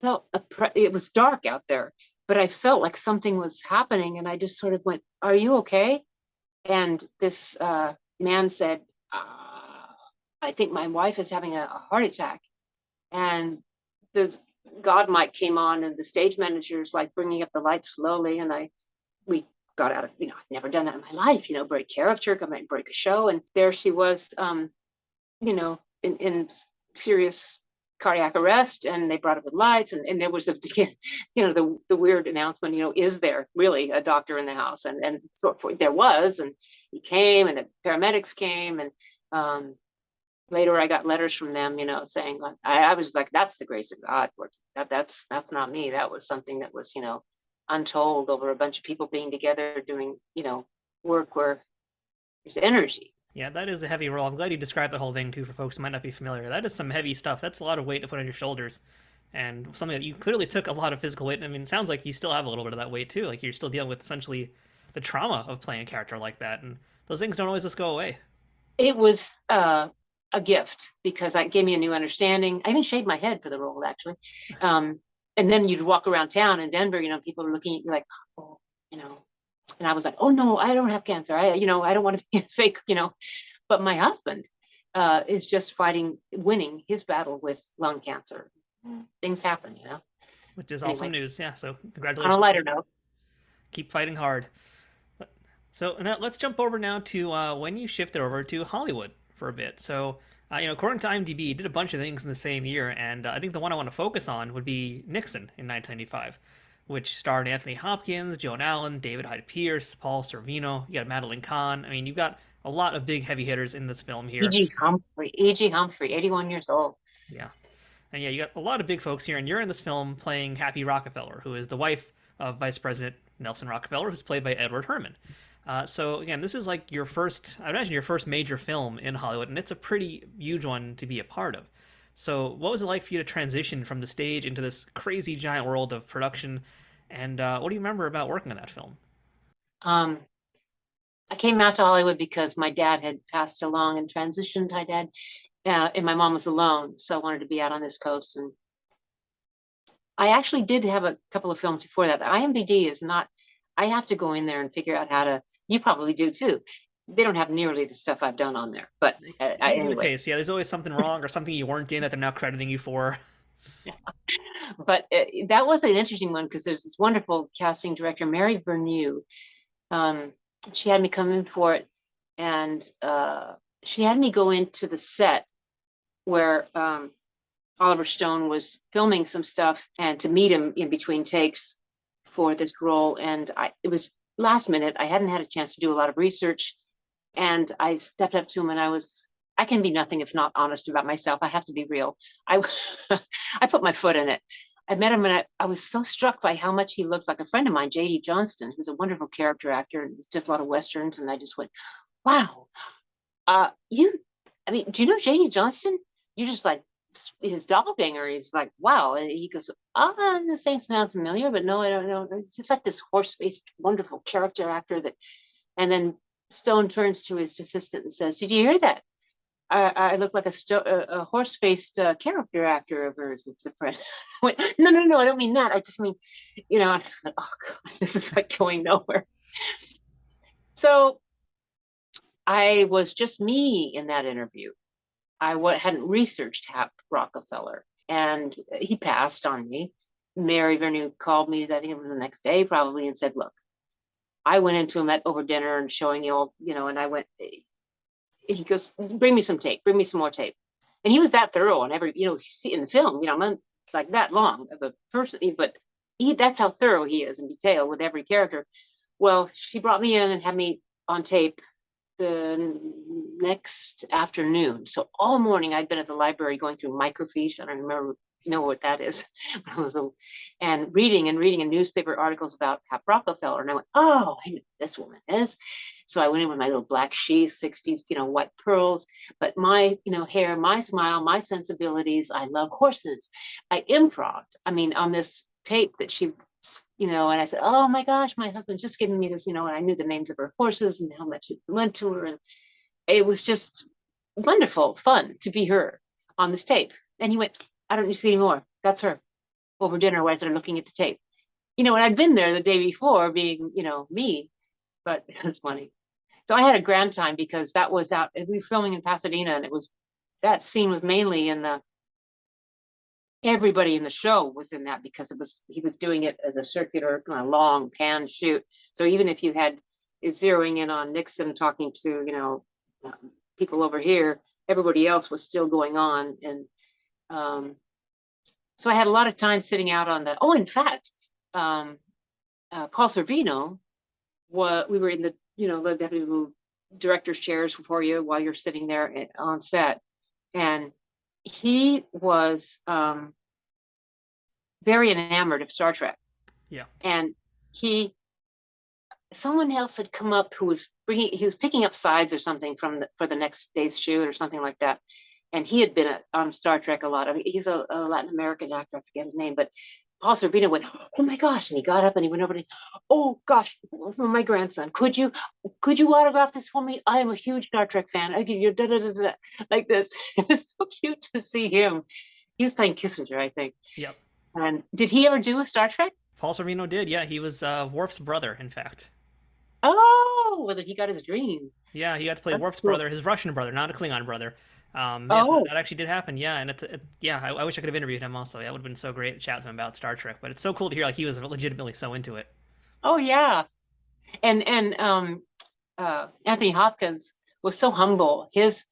felt it was dark out there, but I felt like something was happening. And I just sort of went, "Are you okay?" And this man said, "I think my wife is having a heart attack." And the God mic came on, and the stage manager's like bringing up the lights slowly. And we got out of, I've never done that in my life, break character, come and break a show. And there she was, in serious cardiac arrest, and they brought up the lights, and there was the weird announcement, is there really a doctor in the house? And so forth. There was, and he came, and the paramedics came, and later I got letters from them, saying, I was like, that's the grace of God. That's not me. That was something that was, untold over a bunch of people being together doing, work where there's energy. Yeah, that is a heavy role. I'm glad you described the whole thing, too, for folks who might not be familiar. That is some heavy stuff. That's a lot of weight to put on your shoulders. And something that you clearly took a lot of physical weight. It sounds like you still have a little bit of that weight, too. Like, you're still dealing with, essentially, the trauma of playing a character like that. And those things don't always just go away. It was a gift, because it gave me a new understanding. I even shaved my head for the role, actually. And then you'd walk around town in Denver, people are looking at you like, oh, and I was like, oh no, I don't have cancer. I don't want to be a fake, but my husband is just winning his battle with lung cancer. Things happen, Which is awesome Anyway, news. Yeah. So on congratulations. a lighter note. Keep fighting hard. So now let's jump over now to when you shifted over to Hollywood for a bit. So, according to IMDb, you did a bunch of things in the same year, and I think the one I want to focus on would be Nixon in 1995, which starred Anthony Hopkins, Joan Allen, David Hyde Pierce, Paul Sorvino. You got Madeline Kahn. I mean, you've got a lot of big heavy hitters in this film here. E.G. Humphrey, 81 years old. Yeah. And yeah, you got a lot of big folks here, and you're in this film playing Happy Rockefeller, who is the wife of Vice President Nelson Rockefeller, who's played by Edward Herrmann. So again, this is like your first, I imagine your first major film in Hollywood, and it's a pretty huge one to be a part of. So what was it like for you to transition from the stage into this crazy giant world of production? And what do you remember about working on that film? I came out to Hollywood because my dad had passed along and transitioned. And my mom was alone, so I wanted to be out on this coast. And I actually did have a couple of films before that. The IMDb is not. I have to go in there and figure out how to. You probably do too. They don't have nearly the stuff I've done on there. But anyway. The case, yeah. There's always something wrong or something you weren't in that they're now crediting you for. Yeah. But that was an interesting one because there's this wonderful casting director, Mary Vernew. She had me come in for it, and she had me go into the set where Oliver Stone was filming some stuff, and to meet him in between takes for this role. And it was last minute. I hadn't had a chance to do a lot of research, and I stepped up to him, and I can be nothing if not honest about myself. I have to be real. I put my foot in it. I met him, and I was so struck by how much he looked like a friend of mine, J.D. Johnston, who's a wonderful character actor and just a lot of Westerns. And I just went, wow, do you know J.D. Johnston? You're just like his doppelganger. He's like, wow. And he goes, this thing sounds familiar, but no, I don't know. It's just like this horse-faced, wonderful character actor and then Stone turns to his assistant and says, did you hear that? I look like a horse-faced character actor of hers. It's a friend. I went, no, I don't mean that. I just mean, I just went, oh God, this is like going nowhere. So I was just me in that interview. I hadn't researched Hap Rockefeller, and he passed on me. Mary Vernew called me, I think it was the next day probably, and said, look, I went into him over dinner and showing you all, and I went, he goes, bring me some tape, bring me some more tape. And he was that thorough on every, see in the film, I'm like that long of a person, but that's how thorough he is in detail with every character. Well, she brought me in and had me on tape the next afternoon. So all morning I'd been at the library going through microfiche. I don't remember, what that is. And reading and newspaper articles about Hap Rockefeller. And I went, oh, I know who this woman is. So I went in with my little black sheath, 60s, white pearls, but my, hair, my smile, my sensibilities. I love horses. I improv'd. On this tape that she, and I said, oh my gosh, my husband just giving me this, and I knew the names of her horses and how much it went to her. And it was just wonderful, fun to be her on this tape. And he went, I don't need to see anymore. That's her. Over dinner, while I started looking at the tape. And I'd been there the day before being, me, but it's funny. So I had a grand time because that was out, we were filming in Pasadena, and that scene was mainly in everybody in the show was in that because he was doing it as a circular, long pan shoot. So even if you had zeroing in on Nixon talking to, people over here, everybody else was still going on. And so I had a lot of time sitting out on in fact, Paul Sorvino, we were in the, the deputy little director's chairs for you while you're sitting there on set. And he was very enamored of Star Trek. Yeah. And someone else had come up who was picking up sides or something for the next day's shoot or something like that. And he had been on Star Trek a lot. He's a Latin American actor. I forget his name, but Paul Sorvino went, oh my gosh. And he got up and he went over to, oh gosh, for my grandson, could you autograph this for me? I am a huge Star Trek fan. I give you like this. It was so cute to see him. He was playing Kissinger, I think. Yep. And did he ever do a Star Trek? Paul Sorvino did, yeah. He was Worf's brother, in fact. Oh, whether he got his dream. Yeah, he got to play That's Worf's cool. brother, his Russian brother, not a Klingon brother. Yes, Oh, that actually did happen. Yeah, and yeah, I wish I could have interviewed him also. That would have been so great to chat with him about Star Trek. But it's so cool to hear like he was legitimately so into it. oh yeah. And Anthony Hopkins was so humble. His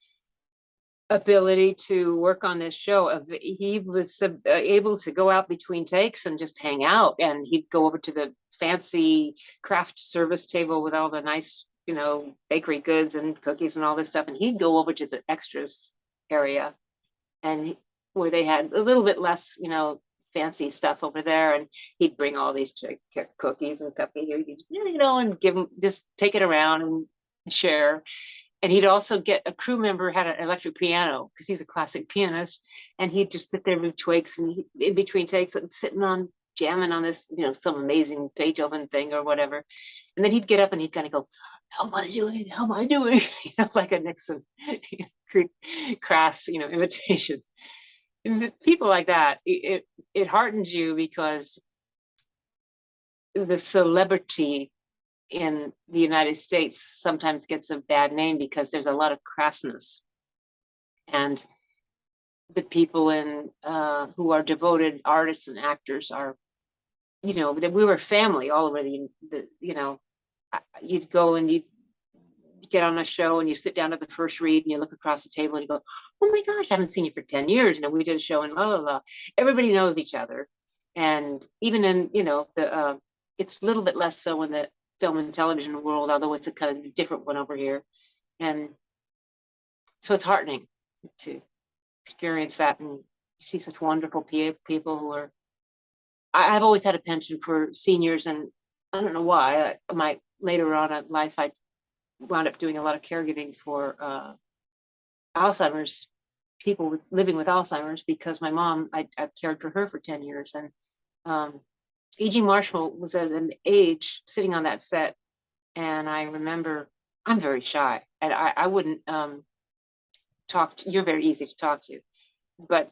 ability to work on this show, he was able to go out between takes and just hang out, and he'd go over to the fancy craft service table with all the nice, bakery goods and cookies and all this stuff, and he'd go over to the extras area, and where they had a little bit less, fancy stuff over there, and he'd bring all these cookies and cupcakes, and give them, just take it around and share. And he'd also get a crew member had an electric piano because he's a classic pianist, and he'd just sit there with twigs, and in between takes, sitting on jamming on this, some amazing Beethoven thing or whatever. And then he'd get up and he'd kind of go, "How am I doing? How am I doing?" Like a Nixon crass, imitation. And people like that, it heartens you, because the celebrity in the United States sometimes gets a bad name because there's a lot of crassness, and the people who are devoted artists and actors are, that we were family all over you'd go and you get on a show and you sit down at the first read and you look across the table and you go, "Oh my gosh, I haven't seen you for 10 years. We did a show and blah, blah, blah." Everybody knows each other. And even in, it's a little bit less so in the film and television world, although it's a kind of different one over here. And so it's heartening to experience that and see such wonderful people who are, I've always had a penchant for seniors, and I don't know why. Later on in life, I wound up doing a lot of caregiving for Alzheimer's, people living with Alzheimer's, because my mom, I cared for her for 10 years. And E.G. Marshall was at an age sitting on that set, and I remember, I'm very shy, and I wouldn't you're very easy to talk to, but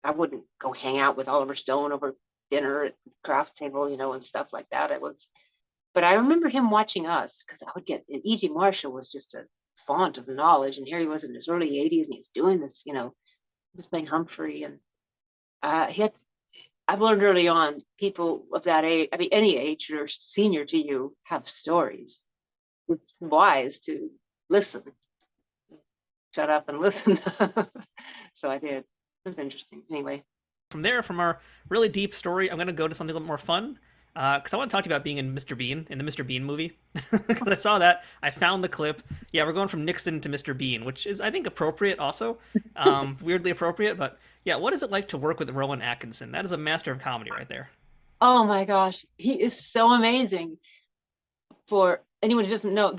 I wouldn't go hang out with Oliver Stone over dinner at the craft table, and stuff like that. But I remember him watching us, because I would get, E.G. Marshall was just a font of knowledge, and here he was in his early 80s, and he was doing this, he was playing Humphrey, and I've learned early on, people of that age, I mean, any age or senior to you, have stories. It's wise to listen, shut up and listen. So I did. It was interesting. Anyway. From there, from our really deep story, I'm going to go to something a little more fun. Because I want to talk to you about being in Mr. Bean, in the Mr. Bean movie. Because I saw that, I found the clip. Yeah, we're going from Nixon to Mr. Bean, which is, I think, appropriate also. Weirdly appropriate, but yeah, what is it like to work with Rowan Atkinson? That is a master of comedy right there. Oh my gosh, he is so amazing. For anyone who doesn't know,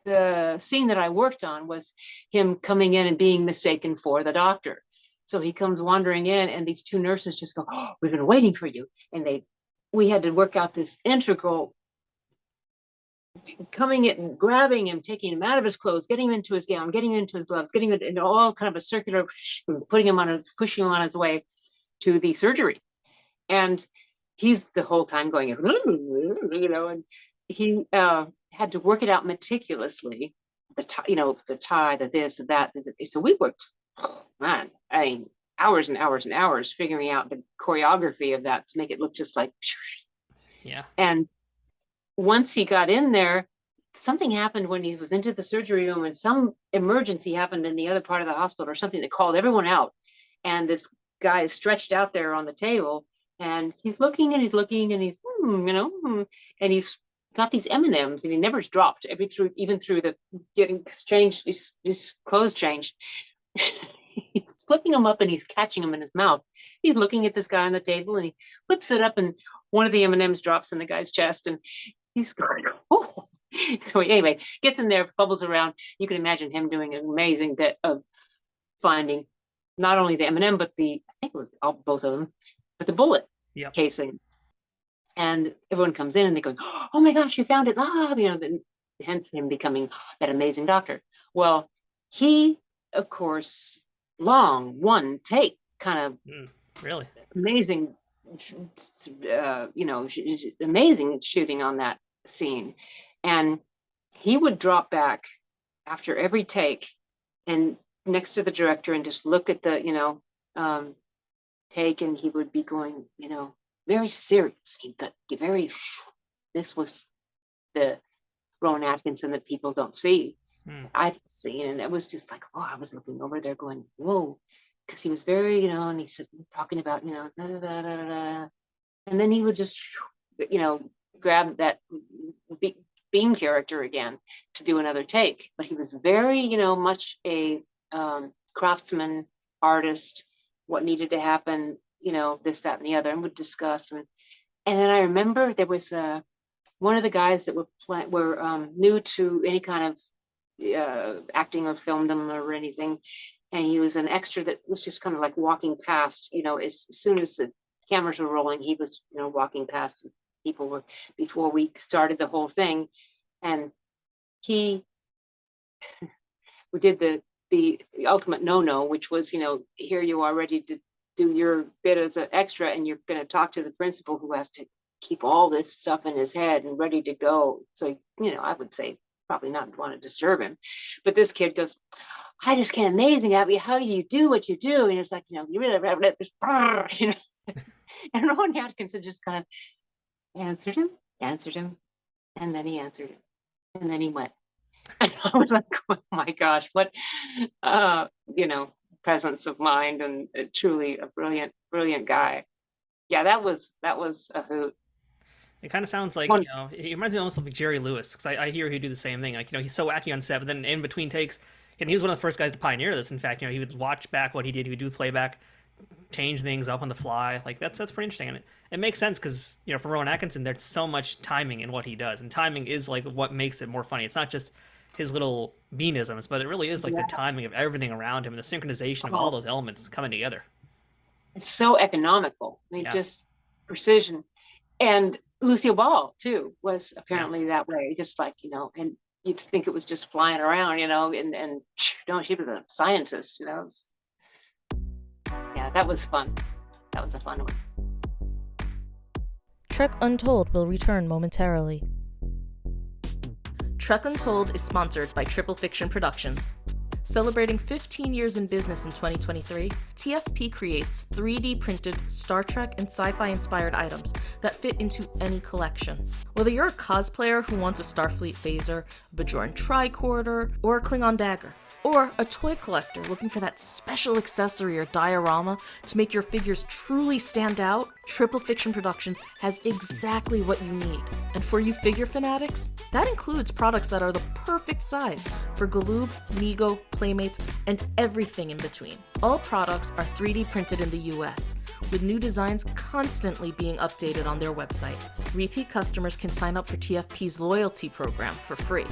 the scene that I worked on was him coming in and being mistaken for the doctor. So he comes wandering in, and these two nurses just go, "Oh, we've been waiting for you." And we had to work out this integral, coming in, grabbing him, taking him out of his clothes, getting him into his gown, getting him into his gloves, getting him into all kind of a circular, pushing him on his way to the surgery. And he's the whole time going, and he had to work it out meticulously. The tie, the this, the that. So we worked, man, I mean, hours and hours and hours figuring out the choreography of that to make it look just like, yeah. And once he got in there, something happened when he was into the surgery room, and some emergency happened in the other part of the hospital or something that called everyone out. And this guy is stretched out there on the table, and he's looking and he's looking and he's, and he's got these M&Ms, and he never dropped even through the getting changed, his clothes changed. He's flipping them up and he's catching them in his mouth. He's looking at this guy on the table, and he flips it up, and one of the M&Ms drops in the guy's chest, and he's going, "Oh." So anyway, gets in there, bubbles around. You can imagine him doing an amazing bit of finding not only the M&M, but I think it was both of them, but the bullet casing. And everyone comes in and they go, "Oh my gosh, you found it." Hence him becoming that amazing doctor. Well, he, of course, long one take kind of Really? Amazing, amazing shooting on that scene. And he would drop back after every take and next to the director and just look at the, take, and he would be going, very serious. He'd get very, this was the Rowan Atkinson that people don't see. I've seen, and it was just like, oh, I was looking over there going, whoa, because he was very, and he's talking about, da, da, da, da, da. And then he would just, grab that Bean character again to do another take. But he was very, much a craftsman, artist, what needed to happen, this, that, and the other, and would discuss. And then I remember there was one of the guys that were new to any kind of acting or filmdom or anything, and he was an extra that was just kind of like walking past, as soon as the cameras were rolling, he was, walking past people were before we started the whole thing. And we did the ultimate no, which was, here you are ready to do your bit as an extra, and you're going to talk to the principal who has to keep all this stuff in his head and ready to go. So, I would say probably not want to disturb him. But this kid goes, I just can't, amazing, Abby, how you do what you do. And it's like, you really, and Rowan Atkinson just kind of answered him, and then he answered him, and then he went. And I was like, oh my gosh, what, presence of mind, and truly a brilliant guy. Yeah, that was a hoot. It kind of sounds like, it reminds me almost of like Jerry Lewis, because I hear he'd do the same thing. Like, he's so wacky on set, but then in between takes, and he was one of the first guys to pioneer this. In fact, he would watch back what he did. He would do playback, change things up on the fly. Like, that's pretty interesting. And it makes sense because, for Rowan Atkinson, there's so much timing in what he does. And timing is like what makes it more funny. It's not just his little beanisms, but it really is like the timing of everything around him and the synchronization of all those elements coming together. It's so economical. I mean, just precision. And Lucille Ball, too, was apparently that way. Just like, and you'd think it was just flying around, and no, she was a scientist, Yeah, that was fun. That was a fun one. Trek Untold will return momentarily. Trek Untold is sponsored by Triple Fiction Productions. Celebrating 15 years in business in 2023, TFP creates 3D printed Star Trek and sci-fi inspired items that fit into any collection. Whether you're a cosplayer who wants a Starfleet phaser, a Bajoran tricorder, or a Klingon dagger, or a toy collector looking for that special accessory or diorama to make your figures truly stand out, Triple Fiction Productions has exactly what you need. And for you figure fanatics, that includes products that are the perfect size for Galoob, Mego, Playmates, and everything in between. All products are 3D printed in the US, with new designs constantly being updated on their website. Repeat customers can sign up for TFP's loyalty program for free,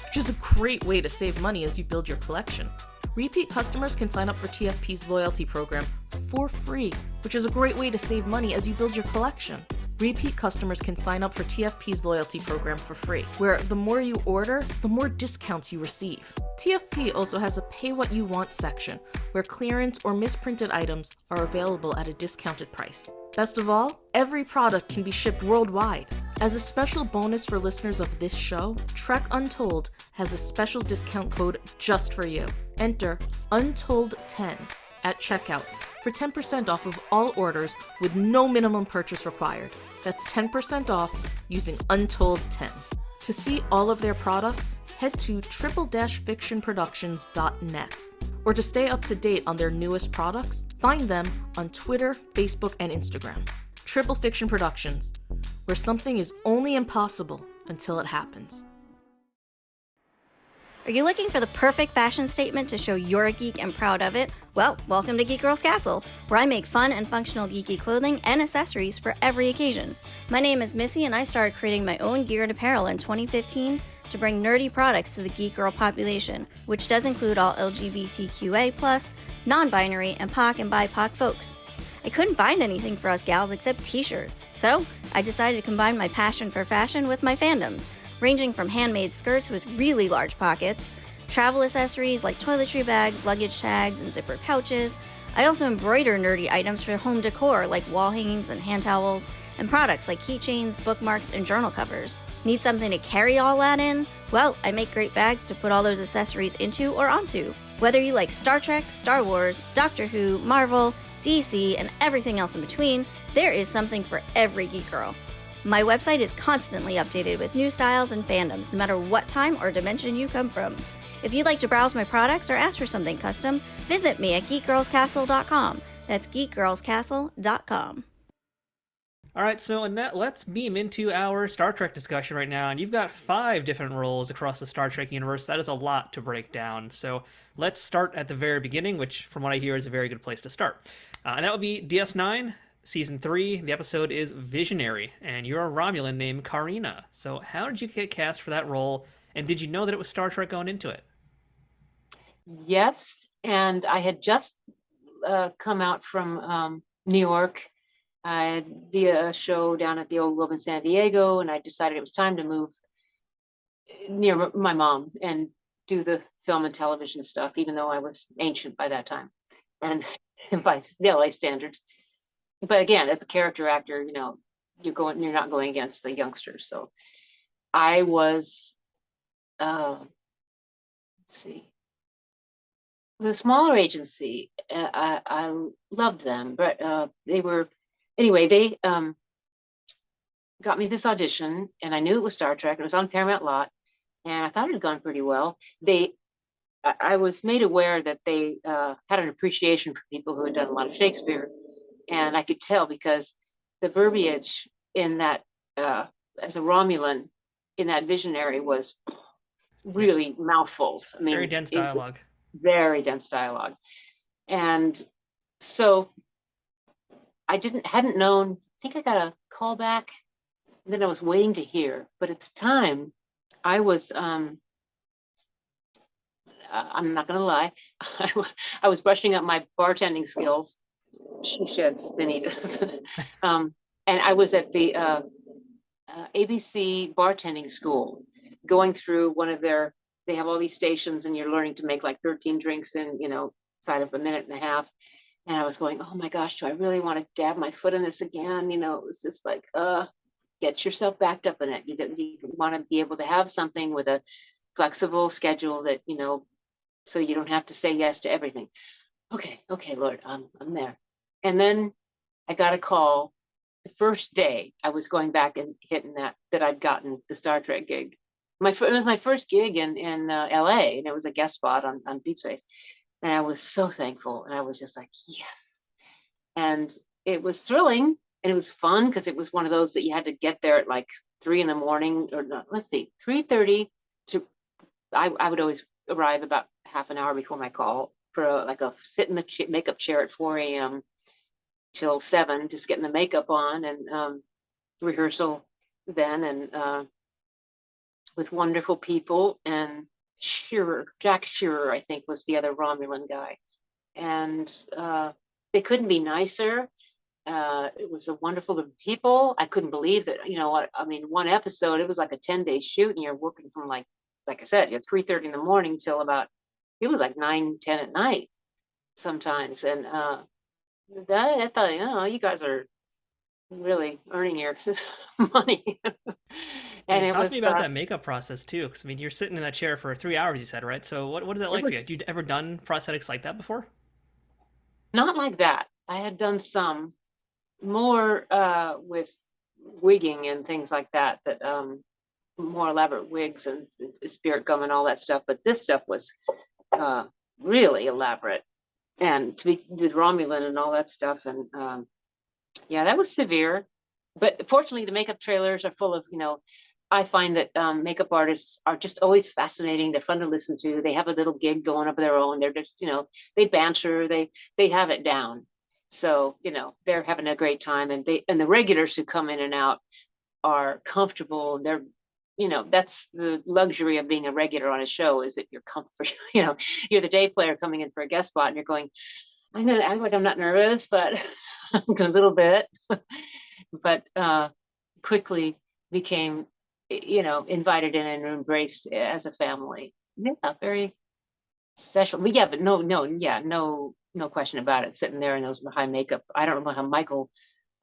which is a great way to save money as you build your collection. Repeat customers can sign up for TFP's loyalty program for free, which is a great way to save money as you build your collection. Repeat customers can sign up for TFP's loyalty program for free, where the more you order, the more discounts you receive. TFP also has a pay what you want section, where clearance or misprinted items are available at a discounted price. Best of all, every product can be shipped worldwide. As a special bonus for listeners of this show, Trek Untold has a special discount code just for you. Enter Untold10 at checkout for 10% off of all orders with no minimum purchase required. That's 10% off using Untold10. To see all of their products, head to triple-fictionproductions.net. Or to stay up to date on their newest products, find them on Twitter, Facebook, and Instagram. Triple Fiction Productions, where something is only impossible until it happens. Are you looking for the perfect fashion statement to show you're a geek and proud of it? Well, welcome to Geek Girls Castle, where I make fun and functional geeky clothing and accessories for every occasion. My name is Missy, and I started creating my own gear and apparel in 2015 to bring nerdy products to the geek girl population, which does include all LGBTQA+, non-binary, and POC and BIPOC folks. I couldn't find anything for us gals except t-shirts, so I decided to combine my passion for fashion with my fandoms, ranging from handmade skirts with really large pockets, travel accessories like toiletry bags, luggage tags, and zippered pouches, I also embroider nerdy items for home decor like wall hangings and hand towels, and products like keychains, bookmarks, and journal covers. Need something to carry all that in? Well, I make great bags to put all those accessories into or onto. Whether you like Star Trek, Star Wars, Doctor Who, Marvel, DC, and everything else in between, there is something for every geek girl. My website is constantly updated with new styles and fandoms, no matter what time or dimension you come from. If you'd like to browse my products or ask for something custom, visit me at geekgirlscastle.com. That's geekgirlscastle.com. All right, so Annette, let's beam into our Star Trek discussion right now. And you've got 5 different roles across the Star Trek universe. That is a lot to break down. So let's start at the very beginning, which, from what I hear, is a very good place to start. And that would be DS9, Season 3. The episode is Visionary, and you're a Romulan named Karina. So how did you get cast for that role, and did you know that it was Star Trek going into it? Yes, and I had just come out from New York. I did a show down at the Old Globe in San Diego, and I decided it was time to move near my mom and do the film and television stuff, even though I was ancient by that time, and by the LA standards. But again, as a character actor, you're not going against the youngsters. So I was, let's see. The smaller agency, I loved them, but they got me this audition, and I knew it was Star Trek, and it was on Paramount Lot, and I thought it had gone pretty well. I was made aware that they had an appreciation for people who had done a lot of Shakespeare, and I could tell because the verbiage in that, as a Romulan, in that Visionary was really mouthfuls. I mean, very dense dialogue. Very dense dialogue. And so I hadn't known, I think I got a call back, and then I was waiting to hear. But at the time, I was, I'm not going to lie, I was brushing up my bartending skills. She sheds Benitas. And I was at the ABC bartending school, going through one of they have all these stations, and you're learning to make like 13 drinks in, inside of a minute and a half. And I was going, oh my gosh, do I really want to dab my foot in this again? It was just like, get yourself backed up in it. You want to be able to have something with a flexible schedule that, so you don't have to say yes to everything. Okay, Lord, I'm there. And then I got a call the first day I was going back and hitting that I'd gotten the Star Trek gig. It was my first gig in LA, and it was a guest spot on Deep Space. And I was so thankful. And I was just like, yes. And it was thrilling, and it was fun because it was one of those that you had to get there at like 3 a.m, or no, let's see, 3:30 to, I would always arrive about half an hour before my call for a sit in the makeup chair at 4 a.m. till 7, just getting the makeup on, and rehearsal then, and with wonderful people. And Jack Shearer, I think, was the other Romulan guy, and they couldn't be nicer. It was a wonderful group of people. I couldn't believe that, one episode, it was like a 10-day shoot, and you're working from like I said, 3:30 in the morning till about, it was like 9, 10 at night sometimes. And I thought, you guys are really earning your money. And talk to me about that makeup process too, because you're sitting in that chair for 3 hours, you said, right? So what is that like for you? Have you ever done prosthetics like that before? Not like that. I had done some more with wigging and things like that, more elaborate wigs and spirit gum and all that stuff. But this stuff was really elaborate, and to be the Romulan and all that stuff. And that was severe. But fortunately, the makeup trailers are full of, I find that makeup artists are just always fascinating. They're fun to listen to. They have a little gig going of their own. They're just, they banter. They have it down. So, they're having a great time. And the regulars who come in and out are comfortable. They're, that's the luxury of being a regular on a show, is that you're comfortable. You're the day player coming in for a guest spot, and you're going, I'm going to act like I'm not nervous, but a little bit. But quickly became, invited in and embraced as a family. Yeah, very special. But no no question about it, sitting there in those high makeup. I don't know how Michael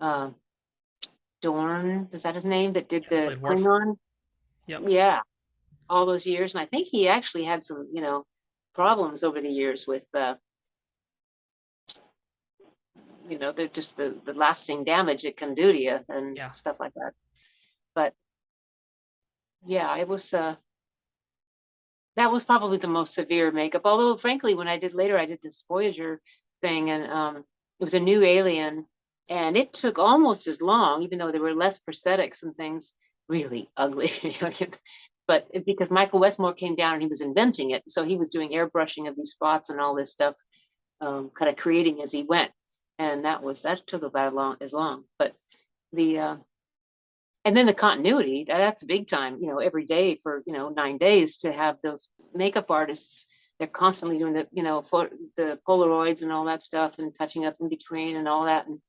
uh, Dorn, is that his name, that did the Played Worf. Klingon? Yep. Yeah, all those years. And I think he actually had some, problems over the years with, the lasting damage it can do to you and Yeah. stuff like that. But yeah, it was, that was probably the most severe makeup. Although, frankly, when I did this Voyager thing, and it was a new alien, and it took almost as long, even though there were less prosthetics and things, really ugly. But because Michael Westmore came down and he was inventing it, so he was doing airbrushing of these spots and all this stuff, kind of creating as he went, and that took about as long. But the and then the continuity, that's big time, every day for 9 days to have those makeup artists. They're constantly doing the Polaroids and all that stuff and touching up in between and all that, and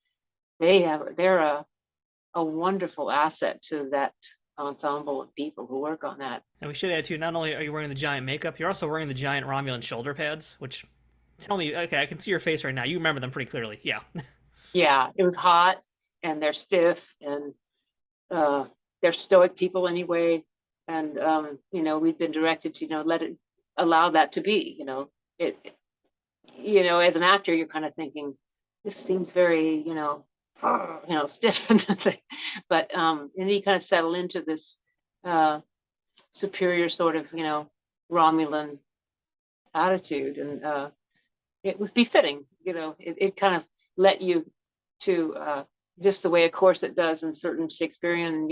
they're a wonderful asset to that ensemble of people who work on that. And we should add too, not only are you wearing the giant makeup, you're also wearing the giant Romulan shoulder pads, which, tell me, okay, I can see your face right now, you remember them pretty clearly. Yeah. Yeah, it was hot, and they're stiff, and they're stoic people anyway, and we've been directed to allow that to be. It as an actor, you're kind of thinking, this seems very stiff, but and you kind of settle into this superior sort of Romulan attitude, and it was befitting. It kind of let you to just the way, of course, it does in certain Shakespearean,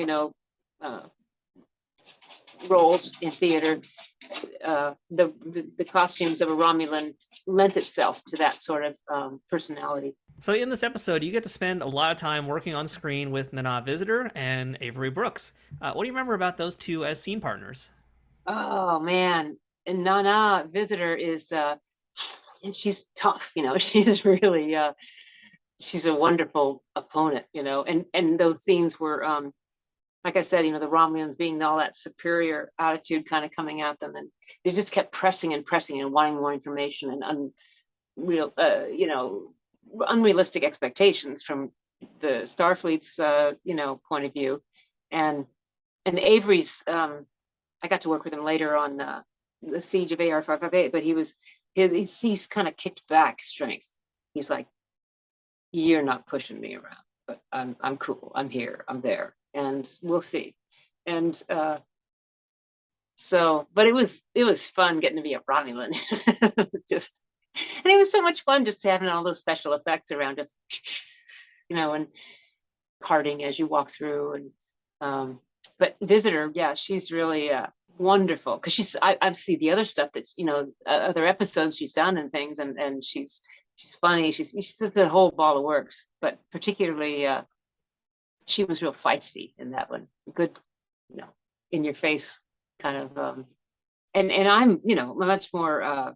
roles in theater. The costumes of a Romulan lent itself to that sort of personality. So in this episode, you get to spend a lot of time working on screen with Nana Visitor and Avery Brooks. What do you remember about those two as scene partners? Oh man, and Nana Visitor is she's tough. She's really she's a wonderful opponent, and those scenes were, like I said, the Romulans being all that superior attitude kind of coming at them, and they just kept pressing and pressing and wanting more information and unrealistic expectations from the Starfleet's, point of view. And Avery's, I got to work with him later on the Siege of AR 558, but he's kind of kicked back strength. He's like, you're not pushing me around, but I'm cool. I'm here. I'm there, and we'll see. And but it was fun getting to be a Romulan. And it was so much fun just having all those special effects around us, and parting as you walk through. And but Visitor, yeah, she's really wonderful, because I've seen the other stuff that other episodes she's done and things, and she's funny. She's the whole ball of works, but particularly she was real feisty in that one. Good, in your face kind of. And I'm a much more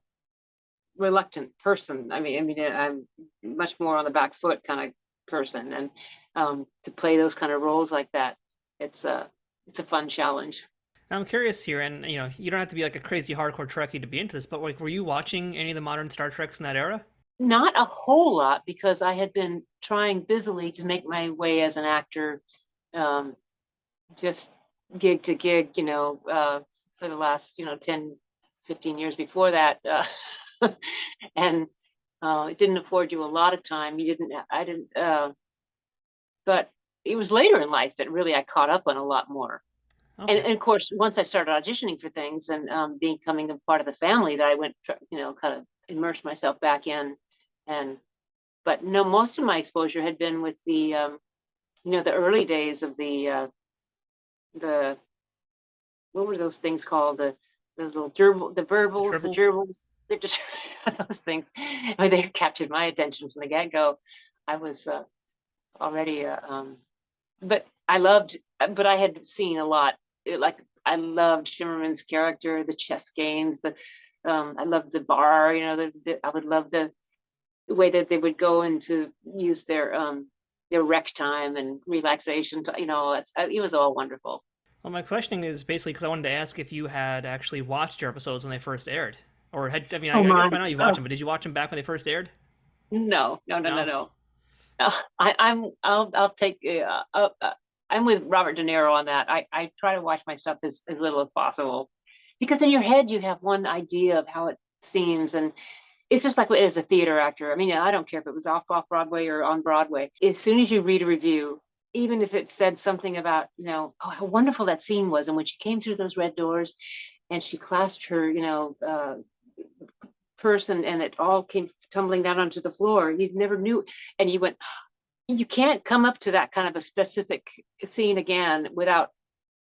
reluctant person. I mean, I'm much more on the back foot kind of person, and to play those kind of roles like that, it's a fun challenge. I'm curious here, and you don't have to be like a crazy hardcore Trekkie to be into this, but like, were you watching any of the modern Star Treks in that era? Not a whole lot, because I had been trying busily to make my way as an actor, just gig to gig, for the last 10, 15 years before that. And it didn't afford you a lot of time. I didn't, but it was later in life that really I caught up on a lot more. Okay. And of course, once I started auditioning for things and becoming a part of the family, that I went, kind of immersed myself back in. But no, most of my exposure had been with the early days of the what were those things called, the little gerbils, the gerbils. They're just those things. I mean, they captured my attention from the get-go. I was already but I had seen a lot. I loved Shimmerman's character, the chess games, I loved the bar. I would love the way that they would go into use their rec time and relaxation. It was all wonderful. Well, my questioning is basically because I wanted to ask if you had actually watched your episodes when they first aired, or I guess by now you've watched them, but did you watch them back when they first aired? No, no, no, no, No. no. I'll take. I'm with Robert De Niro on that. I try to watch my stuff as little as possible, because in your head you have one idea of how it seems, and it's just like as a theater actor. I mean, I don't care if it was off Broadway or on Broadway. As soon as you read a review, even if it said something about, oh, how wonderful that scene was, and when she came through those red doors, and she clasped her, person, and it all came tumbling down onto the floor. You never knew, and you went, you can't come up to that kind of a specific scene again without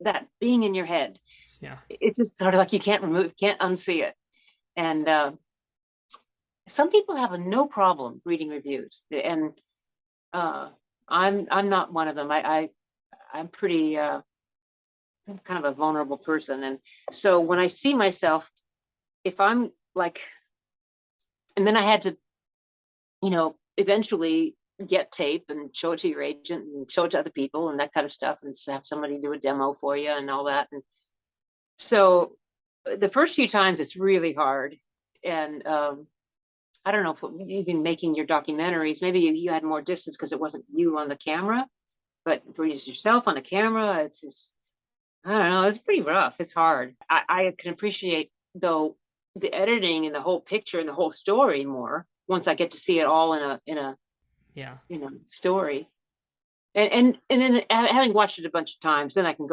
that being in your head. Yeah. It's just sort of like you can't unsee it. And some people have no problem reading reviews, and I'm not one of them. I'm pretty I'm kind of a vulnerable person, and so when I see myself, if I'm like, and then I had to, eventually get tape and show it to your agent and show it to other people and that kind of stuff, and have somebody do a demo for you and all that. And so the first few times it's really hard. And I don't know if even making your documentaries, maybe you had more distance because it wasn't you on the camera, but for yourself on the camera, it's just, I don't know, it's pretty rough. It's hard. I can appreciate, though, the editing and the whole picture and the whole story more once I get to see it all in a Yeah. story. And then having watched it a bunch of times, then I can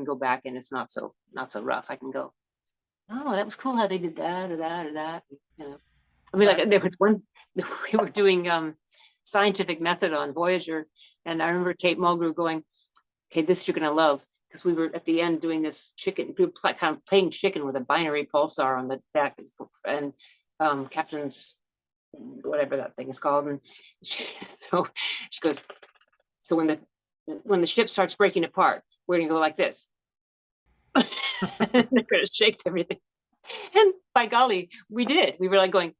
go back, and it's not so rough. I can go, oh, that was cool how they did that or that or that. I mean, like, there was one, we were doing scientific method on Voyager, and I remember Kate Mulgrew going, okay, this you're gonna love, because we were at the end doing this chicken, we were kind of playing chicken with a binary pulsar on the back, and Captain's, whatever that thing is called, and so she goes, so when the ship starts breaking apart, we're gonna go like this. They're gonna shake everything, and by golly, we did. We were like going.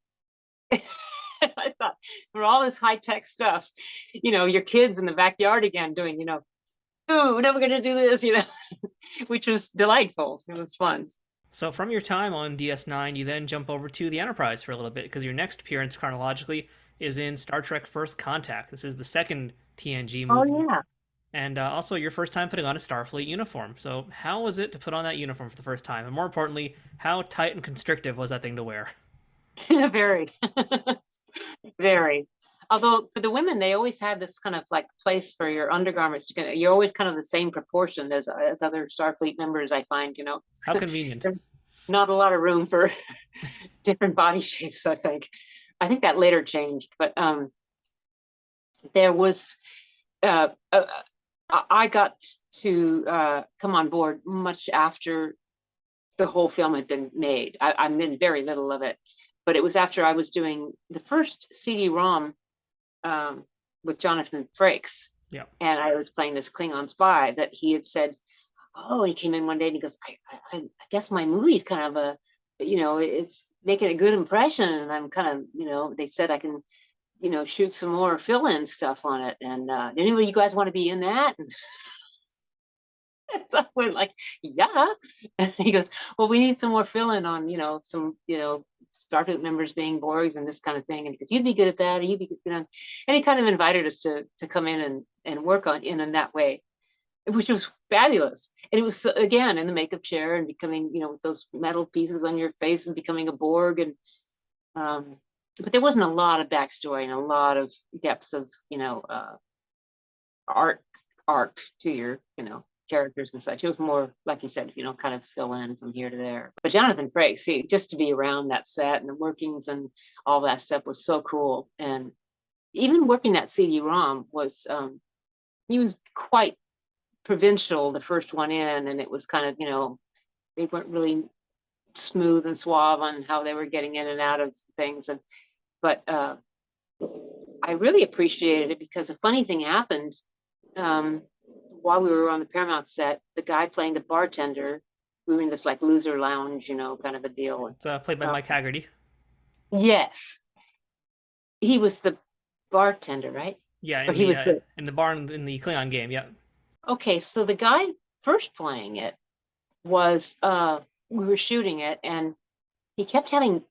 I thought, for all this high-tech stuff, your kids in the backyard again doing, ooh, now we're gonna do this, which was delightful. It was fun. So from your time on DS9, you then jump over to the Enterprise for a little bit, because your next appearance chronologically is in Star Trek First Contact. This is the second TNG movie. Oh, yeah. And also your first time putting on a Starfleet uniform. So how was it to put on that uniform for the first time? And more importantly, how tight and constrictive was that thing to wear? Very. Very. Although for the women, they always had this kind of like place for your undergarments. You're always kind of the same proportion as other Starfleet members, I find, How convenient. There's not a lot of room for different body shapes, I think. I think that later changed, but there was, I got to come on board much after the whole film had been made. I'm in very little of it, but it was after I was doing the first CD-ROM with Jonathan Frakes. Yeah. And I was playing this Klingon spy that he had said, oh, he came in one day and he goes, I guess my movie's kind of a, it's making a good impression. And I'm kind of, they said I can, shoot some more fill-in stuff on it. And anybody, you guys want to be in that? And so I went like, yeah. And he goes, well, we need some more fill-in on, some, Starfleet members being Borgs and this kind of thing. And he goes, you'd be good at that, or you'd be good, and he kind of invited us to come in and work in that way, which was fabulous. And it was, again, in the makeup chair and becoming, with those metal pieces on your face and becoming a Borg. And but there wasn't a lot of backstory and a lot of depth of, arc to your, characters and such. It was more, like you said, kind of fill in from here to there. But Jonathan Frakes, see, just to be around that set and the workings and all that stuff was so cool. And even working that CD-ROM was, he was quite provincial, the first one in, and it was kind of, they weren't really smooth and suave on how they were getting in and out of things. But I really appreciated it, because a funny thing happened. While we were on the Paramount set, the guy playing the bartender, we were in this like loser lounge, kind of a deal. It's played by Mike Haggerty. Yes. He was the bartender, right? Yeah, Or he was in the bar in the Klingon game, yeah. Okay, so the guy first playing it was, we were shooting it, and he kept having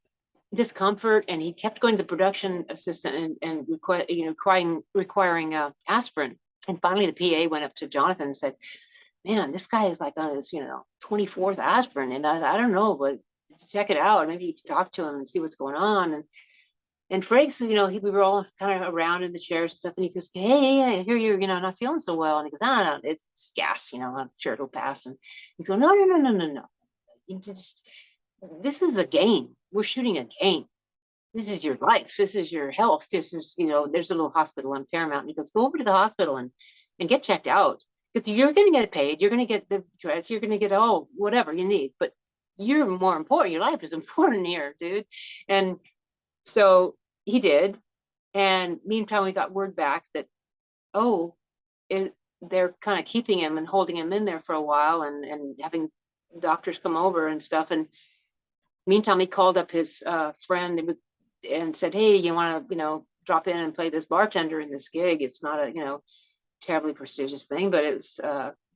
discomfort, and he kept going to the production assistant and requiring aspirin. And finally, the PA went up to Jonathan and said, "Man, this guy is like on his 24th aspirin, and I don't know, but check it out. Maybe you can talk to him and see what's going on." And Frakes, we were all kind of around in the chairs and stuff, and he goes, "Hey, I hear you're not feeling so well." And he goes, "Ah, no, it's gas, I'm sure it'll pass." And he's going, "No, no, no, no, no, no. This is a game. We're shooting a game. This is your life. This is your health. This is, there's a little hospital on Paramount." And he goes, "Go over to the hospital and get checked out. Because you're going to get paid. You're going to get the dress. You're going to get whatever you need. But you're more important. Your life is important here, dude." And so he did. And meantime, we got word back that, they're kind of keeping him and holding him in there for a while and having doctors come over and stuff. And meantime, he called up his friend and said, "Hey, you want to, drop in and play this bartender in this gig? It's not a, terribly prestigious thing, but it's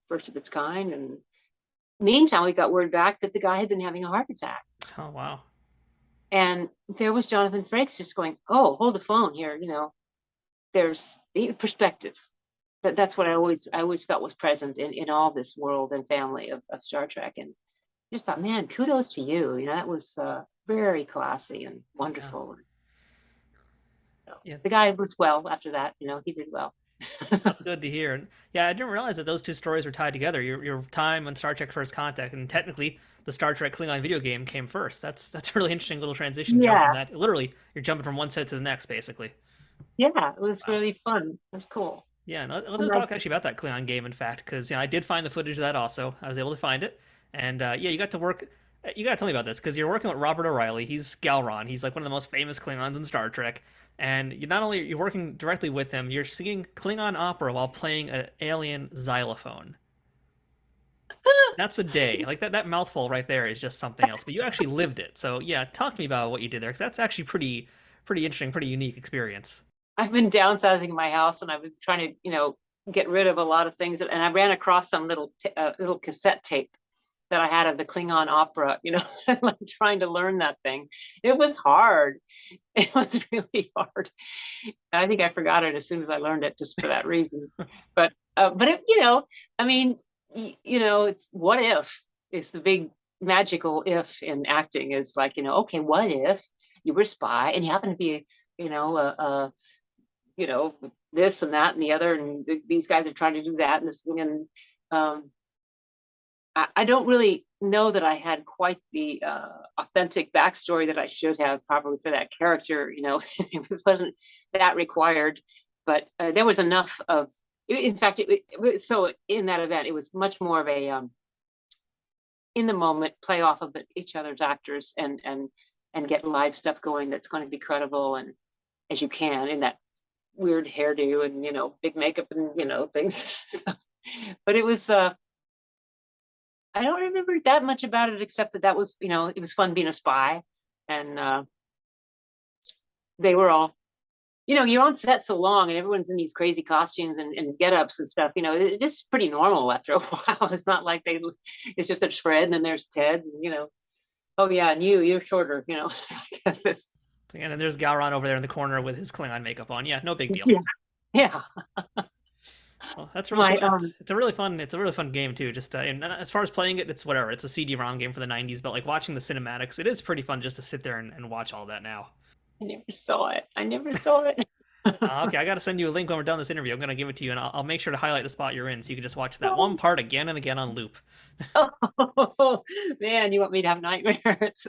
first of its kind." And meantime, we got word back that the guy had been having a heart attack. Oh, wow. And there was Jonathan Frakes just going, "Oh, hold the phone here. There's perspective." That's what I always felt was present in all this world and family of Star Trek. And just thought, man, kudos to you. That was very classy and wonderful. Yeah. The guy was well after that. He did well. That's good to hear. And yeah, I didn't realize that those two stories were tied together. Your time on Star Trek First Contact, and technically the Star Trek Klingon video game came first. That's a really interesting little transition. Yeah. Jump from that. Literally, you're jumping from one set to the next, basically. Yeah, it was really fun. It was cool. Yeah, and let's talk actually about that Klingon game, in fact, because I did find the footage of that also. I was able to find it. And you got to work. You got to tell me about this, because you're working with Robert O'Reilly. He's Galron. He's like one of the most famous Klingons in Star Trek. And not only are you working directly with him, you're singing Klingon opera while playing an alien xylophone. That's a day. Like that mouthful right there is just something else. But you actually lived it. So yeah, talk to me about what you did there, because that's actually pretty interesting, pretty unique experience. I've been downsizing my house, and I was trying to, get rid of a lot of things. And I ran across some little cassette tape that I had of the Klingon opera, like trying to learn that thing. It was hard. It was really hard. I think I forgot it as soon as I learned it, just for that reason. But it, I mean, it's what if is the big magical if in acting, is like, okay, what if you were a spy and you happen to be, this and that and the other, and these guys are trying to do that and this thing. And I don't really know that I had quite the authentic backstory that I should have probably for that character. It wasn't that required, but there was enough of. In fact, so in that event, it was much more of a in the moment play off of each other's actors and get live stuff going that's going to be credible and as you can in that weird hairdo and big makeup and things. But it was I don't remember that much about it, except that was it was fun being a spy, and they were all you're on set so long and everyone's in these crazy costumes and get-ups and stuff. It's pretty normal after a while. It's not like it's just there's Fred and then there's Ted and oh yeah, and you're shorter, And then there's Galron over there in the corner with his Klingon makeup on. Yeah, no big deal. Yeah. Well, that's really cool. It's a really fun game too. Just and as far as playing it, it's whatever. It's a CD-ROM game for the '90s, but like watching the cinematics, it is pretty fun just to sit there and watch all that now. I never saw it. Okay, I got to send you a link when we're done this interview. I'm going to give it to you, and I'll make sure to highlight the spot you're in so you can just watch that one part again and again on loop. Oh man, you want me to have nightmares?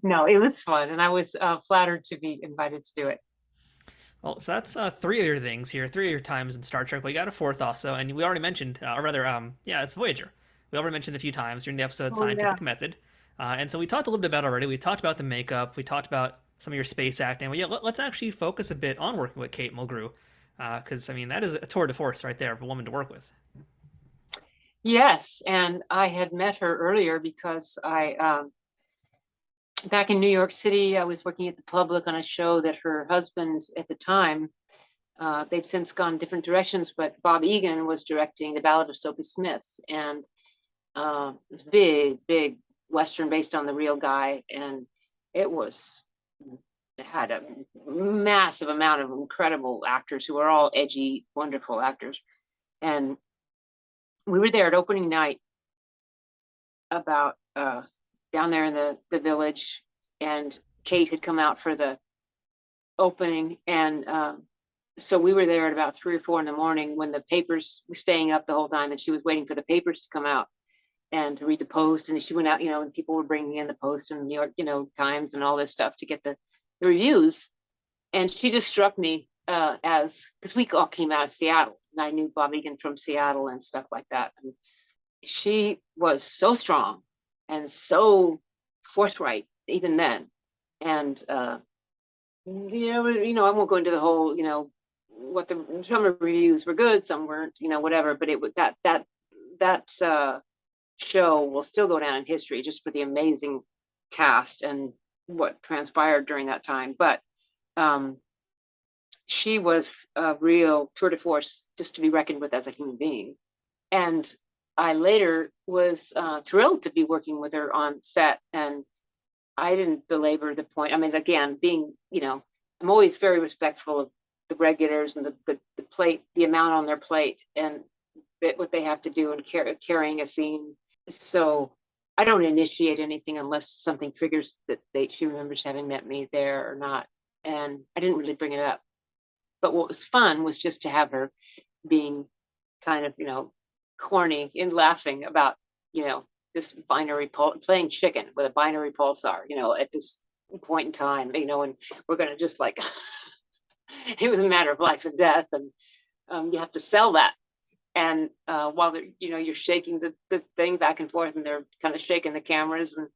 No, it was fun, and I was flattered to be invited to do it. Well, so that's three of your things here, three of your times in Star Trek. We got a fourth also, and we already mentioned, or rather, it's Voyager. We already mentioned a few times during the episode Scientific Method. And so we talked a little bit about it already. We talked about the makeup. We talked about some of your space acting. Well, yeah, let's actually focus a bit on working with Kate Mulgrew, because, that is a tour de force right there of a woman to work with. Yes, and I had met her earlier because back in New York City, I was working at the Public on a show that her husband at the time, they've since gone different directions, but Bob Egan was directing The Ballad of Soapy Smith, and it was big Western based on the real guy, and it was, it had a massive amount of incredible actors who were all edgy, wonderful actors. And we were there at opening night about down there in the village, and Kate had come out for the opening, and so we were there at about 3 or 4 in the morning when the papers were staying up the whole time, and she was waiting for the papers to come out and to read the Post. And she went out, and people were bringing in the Post and New York, Times and all this stuff to get the reviews. And she just struck me as, because we all came out of Seattle, and I knew Bob Egan from Seattle and stuff like that. And she was so strong and so forthright even then. And I won't go into the whole, what some of the reviews were good, some weren't, whatever. But it was that show will still go down in history just for the amazing cast and what transpired during that time. But she was a real tour de force, just to be reckoned with as a human being. And I later was thrilled to be working with her on set, and I didn't belabor the point. I mean, again, being, I'm always very respectful of the regulars and the plate, the amount on their plate, and what they have to do in carrying a scene. So I don't initiate anything unless something triggers that she remembers having met me there or not. And I didn't really bring it up. But what was fun was just to have her being kind of, corny and laughing about, this binary playing chicken with a binary pulsar, at this point in time, and we're going to just like, it was a matter of life and death. And you have to sell that. And while they're, you're shaking the thing back and forth, and they're kind of shaking the cameras. And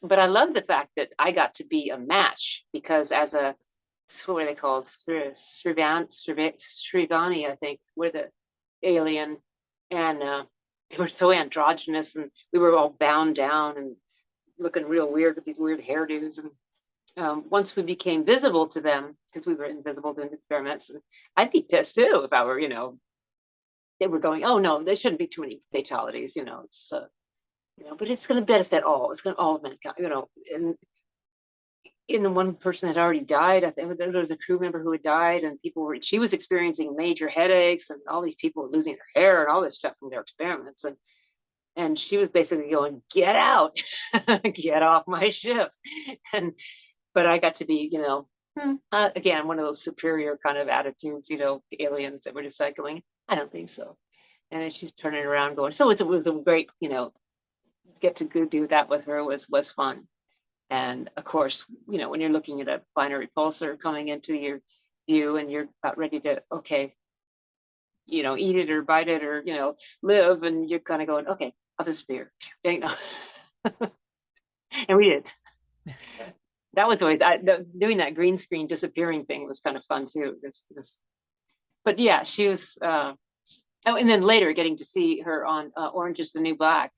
but I love the fact that I got to be a match, because as a, what are they called? Srivani, I think, were the alien. And they were so androgynous, and we were all bound down and looking real weird with these weird hairdos. And once we became visible to them, because we were invisible doing experiments, and I'd be pissed too if I were, they were going, oh no, there shouldn't be too many fatalities, it's, but it's going to benefit all. It's going to all of mankind, and the one person had already died. I think there was a crew member who had died, and she was experiencing major headaches, and all these people were losing their hair and all this stuff from their experiments. And she was basically going, get out, get off my ship. But I got to be, again, one of those superior kind of attitudes, aliens that were just like going, I don't think so. And then she's turning around going, so it was a great, get to go do that with her was fun. And of course, when you're looking at a binary pulsar coming into your view, and you're about ready to, okay, eat it or bite it or, live, and you're kind of going, okay, I'll disappear. And we did. That was always, doing that green screen disappearing thing was kind of fun too. But yeah, she was, and then later getting to see her on Orange is the New Black.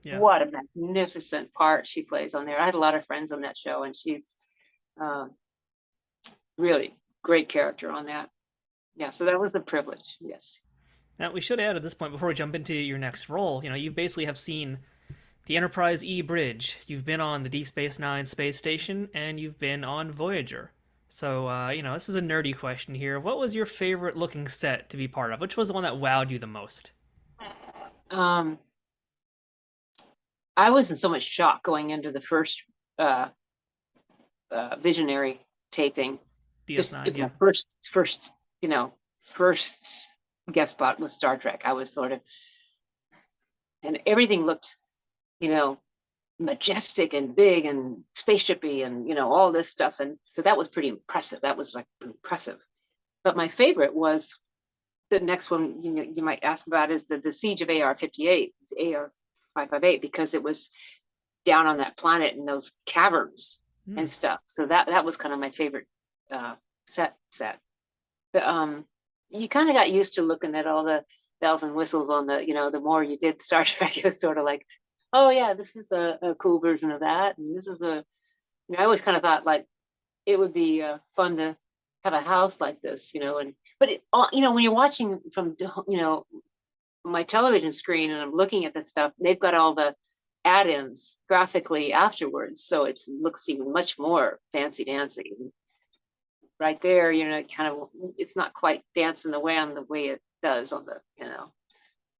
Yeah. What a magnificent part she plays on there. I had a lot of friends on that show, and she's really great character on that. Yeah, so that was a privilege. Yes. Now, we should add at this point, before we jump into your next role, you basically have seen the Enterprise E bridge. You've been on the Deep Space Nine space station, and you've been on Voyager. So, this is a nerdy question here. What was your favorite looking set to be part of? Which was the one that wowed you the most? I was in so much shock going into the first Visionary taping. DS9, yeah. First guest spot with Star Trek. I was sort of, and everything looked, majestic and big and spaceshipy and, all this stuff. And so that was pretty impressive. That was like impressive. But my favorite was the next one you might ask about is the Siege of AR-58, AR-558, because it was down on that planet in those caverns and stuff. So that was kind of my favorite set. But, you kind of got used to looking at all the bells and whistles on the, the more you did Star Trek, it was sort of like, oh yeah, this is a cool version of that. And this is I always kind of thought like it would be fun to have a house like this, but when you're watching from, my television screen and I'm looking at this stuff, they've got all the add-ins graphically afterwards, so it looks even much more fancy dancy. Right there, it's not quite dancing the way it does on the, a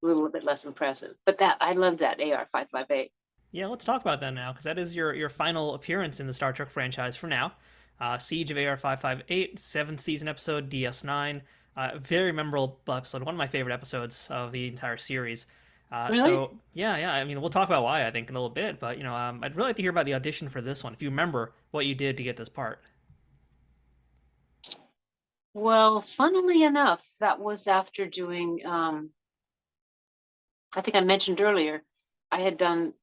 little bit less impressive. But I love that AR-558. Yeah, let's talk about that now, because that is your final appearance in the Star Trek franchise for now. Siege of AR-558, 7th season episode, DS9. Very memorable episode, one of my favorite episodes of the entire series. Really? So, yeah, I mean, we'll talk about why, I think, in a little bit, but, I'd really like to hear about the audition for this one, if you remember what you did to get this part. Well, funnily enough, that was after doing, I think I mentioned earlier, I had done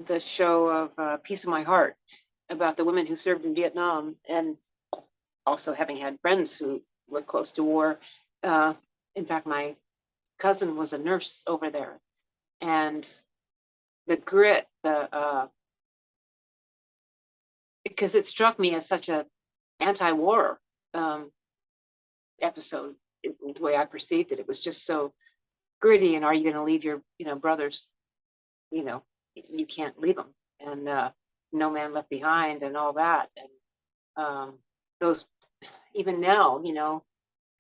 the show of Piece of My Heart about the women who served in Vietnam, and also having had friends who were close to war. In fact, my cousin was a nurse over there, and the grit, because it struck me as such a anti-war episode, the way I perceived it. It was just so gritty, and are you going to leave your brothers? You can't leave them, and no man left behind, and all that. And those, even now,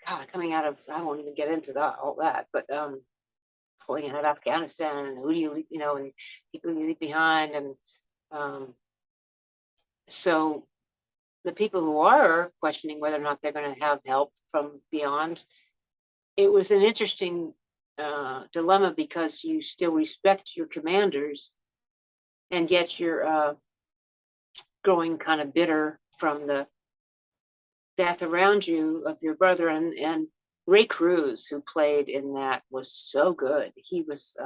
God, coming out of, I won't even get into all that, but pulling out of Afghanistan, and who do you and people you leave behind, and so the people who are questioning whether or not they're going to have help from beyond, it was an interesting dilemma, because you still respect your commanders, and yet you're growing kind of bitter from the death around you of your brother. And Ray Cruz, who played in that, was so good. He was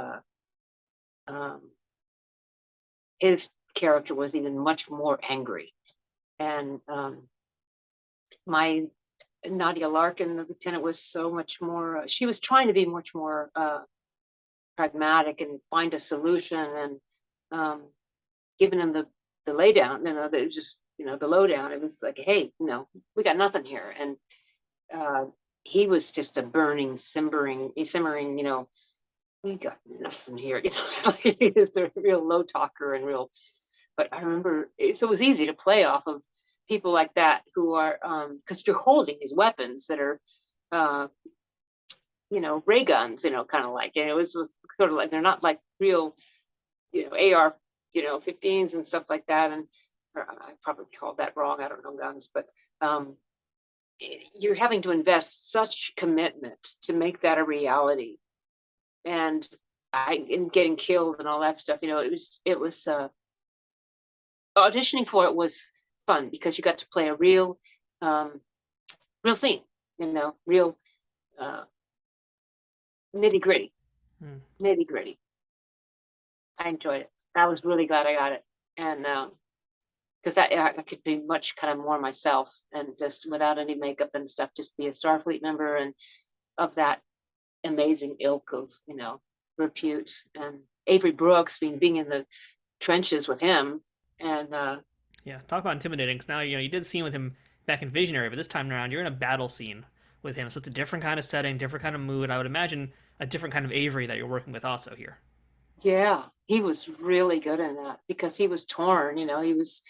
his character was even much more angry. And my Nadia Larkin, the lieutenant, was so much more, she was trying to be much more pragmatic and find a solution, and giving him the laydown, that was just, the lowdown. It was like, hey, we got nothing here. And he was just a burning, simmering, we got nothing here. He was a real low talker and real. But I remember, so it was easy to play off of people like that, who are, because you're holding these weapons that are, ray guns, kind of like, and it was sort of like, they're not like real, AR, 15s and stuff like that. And I probably called that wrong. I don't know guns, but you're having to invest such commitment to make that a reality. And in getting killed and all that stuff, it was auditioning for it was fun, because you got to play a real scene, real nitty gritty. I enjoyed it. I was really glad I got it. And because I could be much kind of more myself, and just without any makeup and stuff, just be a Starfleet member, and of that amazing ilk of, repute. And Avery Brooks, being in the trenches with him. And yeah, talk about intimidating, because now you did a scene with him back in Visionary, but this time around you're in a battle scene with him, so it's a different kind of setting, different kind of mood. I would imagine a different kind of Avery that you're working with also here. Yeah, he was really good in that, because he was torn. He was,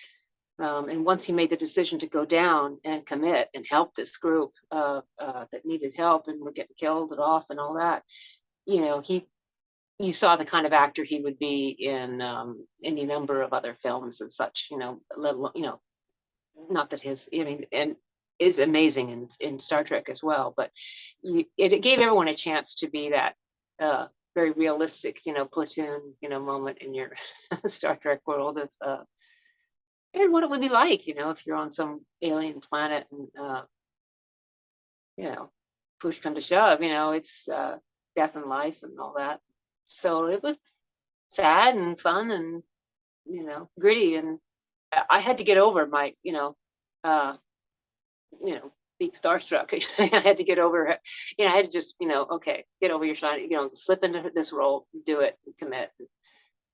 and once he made the decision to go down and commit and help this group that needed help and were getting killed and off and all that, you saw the kind of actor he would be in any number of other films and such. Let alone, not that and is amazing in Star Trek as well, but it gave everyone a chance to be that very realistic, platoon, moment in your Star Trek world of and what it would be like, if you're on some alien planet, and push come to shove, it's death and life and all that. So it was sad and fun and gritty, and I had to get over my being starstruck. I had to get over, I had to just okay, get over your shine, slip into this role, do it, and commit, and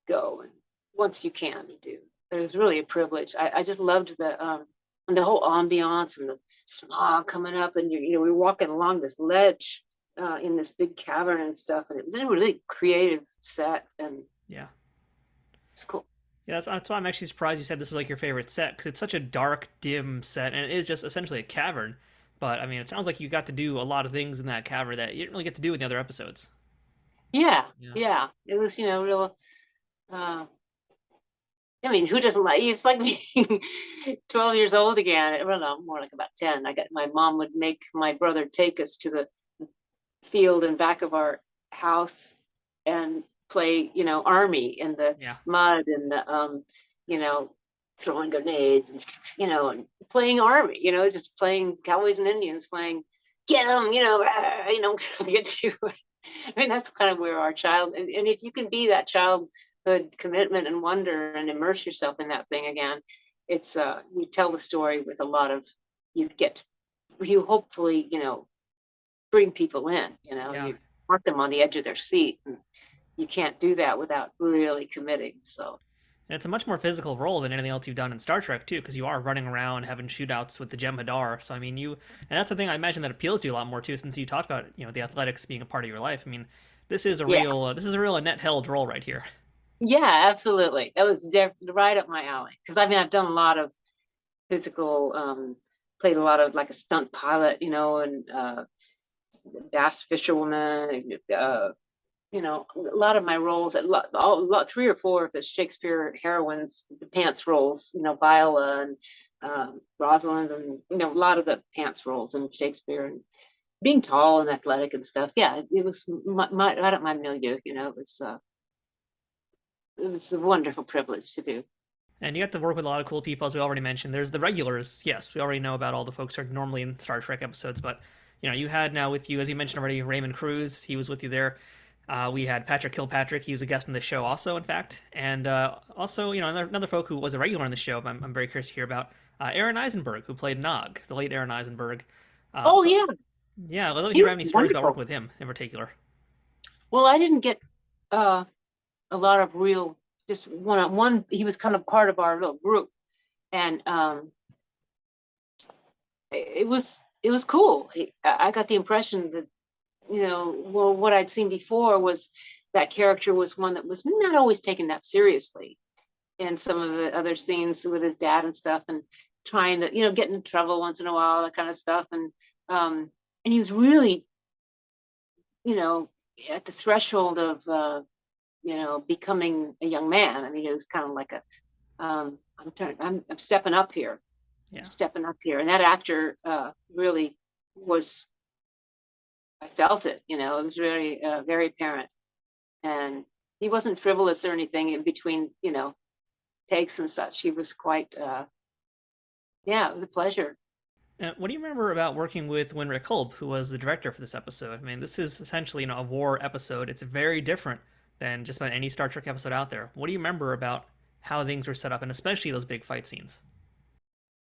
go. And once you can, you do. It was really a privilege. I just loved the whole ambiance and the smog coming up, and we were walking along this ledge in this big cavern and stuff, and it was a really creative set. And yeah, It's cool. Yeah, that's why I'm actually surprised you said this was like your favorite set, because it's such a dark, dim set, and it is just essentially a cavern. But I mean, it sounds like you got to do a lot of things in that cavern that you didn't really get to do in the other episodes. Yeah, Yeah. yeah. It was, real. Uh, I mean, who doesn't like? It's like being 12 years old again. Well, no, more like about 10. My mom would make my brother take us to the field in back of our house and play, army in the Yeah. mud and you know, throwing grenades and and playing army, just playing cowboys and Indians, playing get them, get you. I mean, that's kind of where our child, and if you can be that childhood commitment and wonder and immerse yourself in that thing again, it's you tell the story with a lot of you get you hopefully bring people in, Yeah. you want them on the edge of their seat, and you can't do that without really committing. So And it's a much more physical role than anything else you've done in Star Trek too, because you are running around having shootouts with the Jem'Hadar. So I mean, and that's the thing I imagine that appeals to you a lot more too, since you talked about the athletics being a part of your life. I mean, yeah, this is a real Annette Held role right here. yeah, absolutely. That was right up my alley, because I mean I've done a lot of physical, played a lot of like a stunt pilot, and bass fisherwoman, a lot of my roles, three or four of the Shakespeare heroines, the pants roles, Viola and Rosalind, and a lot of the pants roles in Shakespeare, and being tall and athletic and stuff. Yeah, it was right up my milieu. It was a wonderful privilege to do. And you got to work with a lot of cool people, as we already mentioned. There's the regulars. Yes, we already know about all the folks who are normally in Star Trek episodes, but you had now with you, as you mentioned already, Raymond Cruz. He was with you there. We had Patrick Kilpatrick. He was a guest on the show also, in fact. And also, another folk who was a regular on the show, I'm very curious to hear about, Aaron Eisenberg, who played Nog, the late Aaron Eisenberg. Oh So, yeah, yeah, I'd love to he hear was any stories about working wonderful. with him in particular. Well, I didn't get uh, a lot of real, just one. He was kind of part of our little group, and it was cool. I got the impression that well, what I'd seen before was that character was one that was not always taken that seriously in some of the other scenes with his dad and stuff, and trying to get in trouble once in a while, that kind of stuff, and he was really at the threshold of becoming a young man. I mean, it was kind of like a I'm stepping up here, Yeah. and that actor really was. I felt it. It was really very apparent, and he wasn't frivolous or anything in between, takes and such. He was quite. Yeah, it was a pleasure. What do you remember about working with Winrick Kolb, who was the director for this episode? I mean, this is essentially, a war episode. It's very different than just about any Star Trek episode out there. What do you remember about how things were set up, and especially those big fight scenes?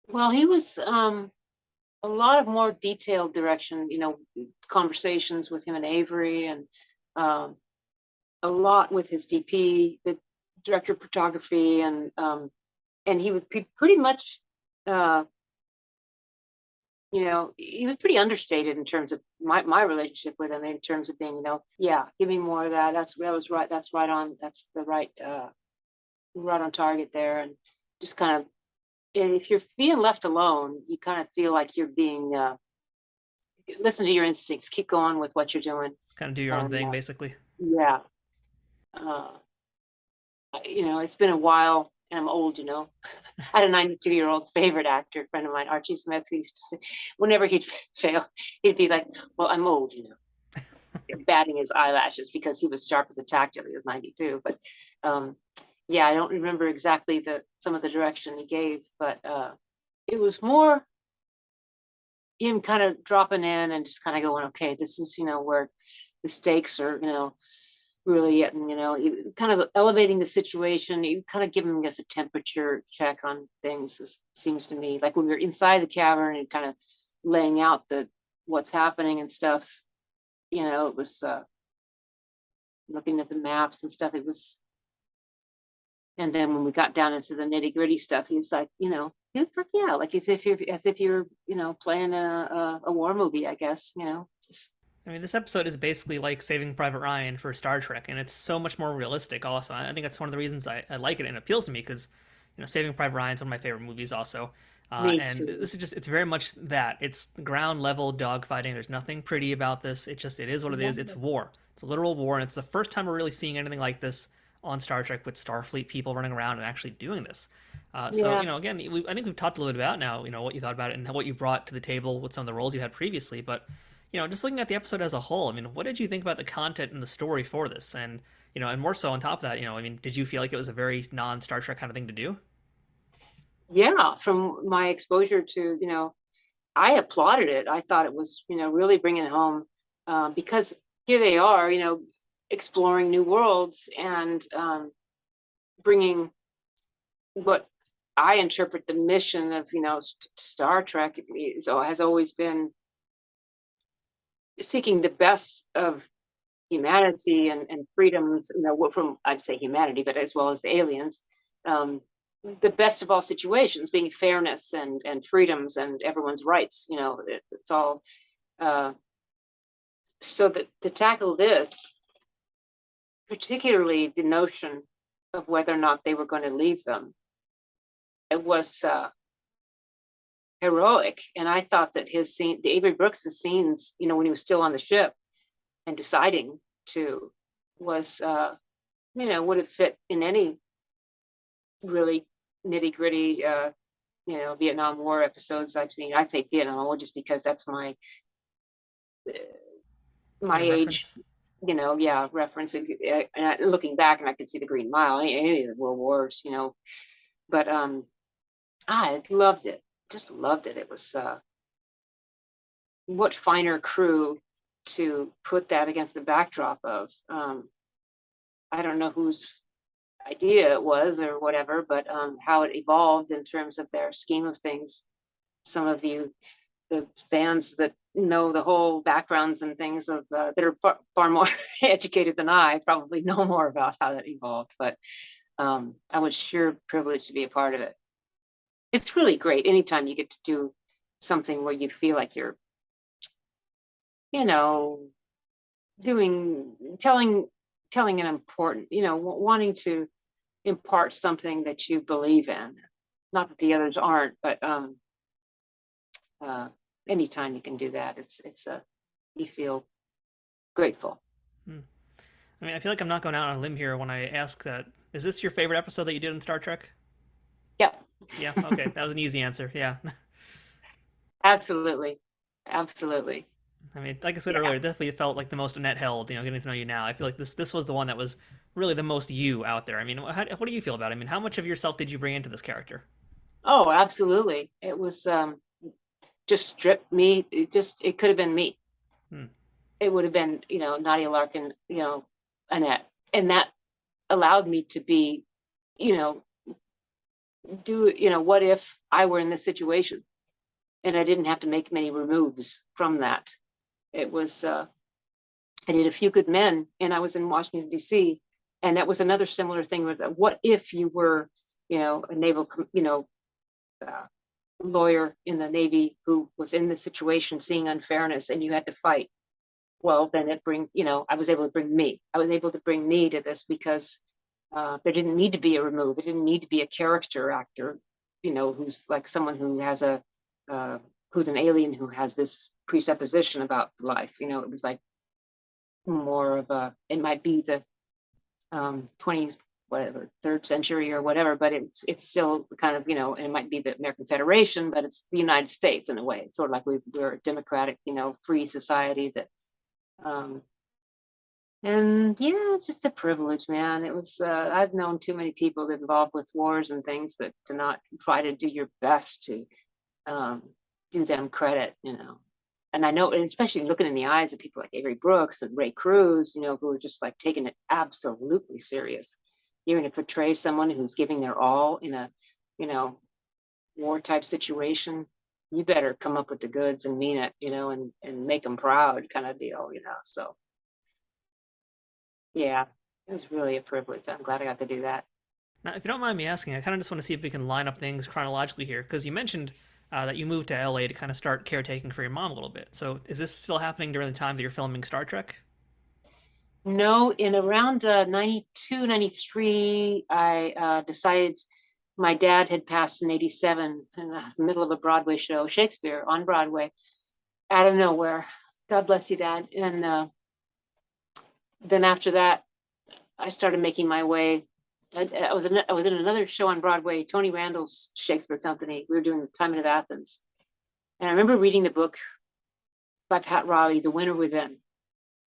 Well, he was a lot of more detailed direction. Conversations with him and Avery, and um, a lot with his DP, the director of photography, and he would pretty much. Uh, he was pretty understated in terms of my relationship with him, in terms of being, yeah, give me more of that. That was right. That's right on. That's the right on target there. And just kind of, and if you're feeling left alone, you kind of feel like you're being, listen to your instincts, keep going with what you're doing. Kind of do your own And thing, basically. yeah, it's been a while, and I'm old, I had a 92-year-old favorite actor friend of mine, Archie Smith, who used to say, whenever he'd fail, he'd be like, well, I'm old, batting his eyelashes, because he was sharp as a tack till he was 92. But yeah, I don't remember exactly some of the direction he gave, but it was more him kind of dropping in and just kind of going, okay, this is, where the stakes are, really getting, kind of elevating the situation. You kind of giving us a temperature check on things, seems to me. Like when we were inside the cavern and kind of laying out what's happening and stuff, it was looking at the maps and stuff. It was, and then when we got down into the nitty gritty stuff, he was like, it's like, yeah, like as if you're, playing a war movie, I guess, just I mean, this episode is basically like Saving Private Ryan for Star Trek, and it's so much more realistic. Also, I think that's one of the reasons I like it and it appeals to me because, Saving Private Ryan is one of my favorite movies. Also, Me and too. this is just—it's very much that. It's ground level dogfighting. There's nothing pretty about this. It is what it is. It's war. It's a literal war, and it's the first time we're really seeing anything like this on Star Trek with Starfleet people running around and actually doing this. So, Yeah. again, I think we've talked a little bit about now, what you thought about it and what you brought to the table with some of the roles you had previously, but just looking at the episode as a whole, I mean, what did you think about the content and the story for this? And more so on top of that, I mean, did you feel like it was a very non-Star Trek kind of thing to do? Yeah, from my exposure to, I applauded it. I thought it was, really bringing it home, because here they are, exploring new worlds and bringing what I interpret the mission of, Star Trek has always been seeking the best of humanity and freedoms, from, I'd say humanity, but as well as the aliens, um, the best of all situations, being fairness and freedoms and everyone's rights. It's all, uh, so that to tackle this, particularly the notion of whether or not they were going to leave them, it was heroic. And I thought that his scene, the Avery Brooks's scenes, when he was still on the ship and deciding to, was would have fit in any really nitty gritty Vietnam War episodes I've seen. I'd say Vietnam War just because that's my Your age, reference? yeah, reference. Looking back, and I could see the Green Mile, any of the World Wars, but I loved it, just loved it. It was what finer crew to put that against the backdrop of. I don't know whose idea it was or whatever, but how it evolved in terms of their scheme of things. Some of you, the fans that know the whole backgrounds and things of that are far more educated than I, probably know more about how that evolved. But I was sure privileged to be a part of it. It's really great anytime you get to do something where you feel like you're, you know, doing telling an important, wanting to impart something that you believe in. Not that the others aren't, but uh, anytime you can do that, it's a you feel grateful. Hmm. I mean, I feel like I'm not going out on a limb here when I ask that. Is this your favorite episode that you did in Star Trek? Yeah, Yeah, okay, that was an easy answer. Yeah. absolutely, absolutely. I mean, like I said Yeah. earlier, it definitely felt like the most Annette Held. Getting to know you now, I feel like this was the one that was really the most you out there. I mean, what do you feel about it? I mean, how much of yourself did you bring into this character? Oh, absolutely. It was just stripped me. It could have been me. Hmm. It would have been, Nadia Larkin, Annette, and that allowed me to be, you know, what if I were in this situation and I didn't have to make many removes from that. It was I did A Few Good Men, and I was in Washington D.C., and that was another similar thing. With what if you were, a naval, uh, lawyer in the Navy who was in this situation, seeing unfairness, and you had to fight. Well, then I was able to bring me. I was able to bring me to this because there didn't need to be a remove. It didn't need to be a character actor, who's like someone who has uh, who's an alien who has this presupposition about life. It was like more of it might be the 20th, whatever, third century or whatever, but it's still kind of, and it might be the American Federation, but it's the United States in a way. It's sort of like we're a democratic, free society that, um, and yeah, it's just a privilege, man. It was, I've known too many people that involved with wars and things that to not try to do your best to um, do them credit, And I know, and especially looking in the eyes of people like Avery Brooks and Ray Cruz, who are just like taking it absolutely serious. You're going to portray someone who's giving their all in a, you know, war type situation. You better come up with the goods and mean it, and make them proud kind of deal. So yeah, it was really a privilege. I'm glad I got to do that. Now, if you don't mind me asking, I kind of just want to see if we can line up things chronologically here, because you mentioned that you moved to LA to kind of start caretaking for your mom a little bit. So is this still happening during the time that you're filming Star Trek? No, in around 92, 93, I decided my dad had passed in 87, and I was in the middle of a Broadway show, Shakespeare on Broadway, out of nowhere. God bless you, Dad. And then after that, I started making my way. I was in another show on Broadway, Tony Randall's Shakespeare Company. We were doing Timon of Athens. And I remember reading the book by Pat Riley, The Winter Within.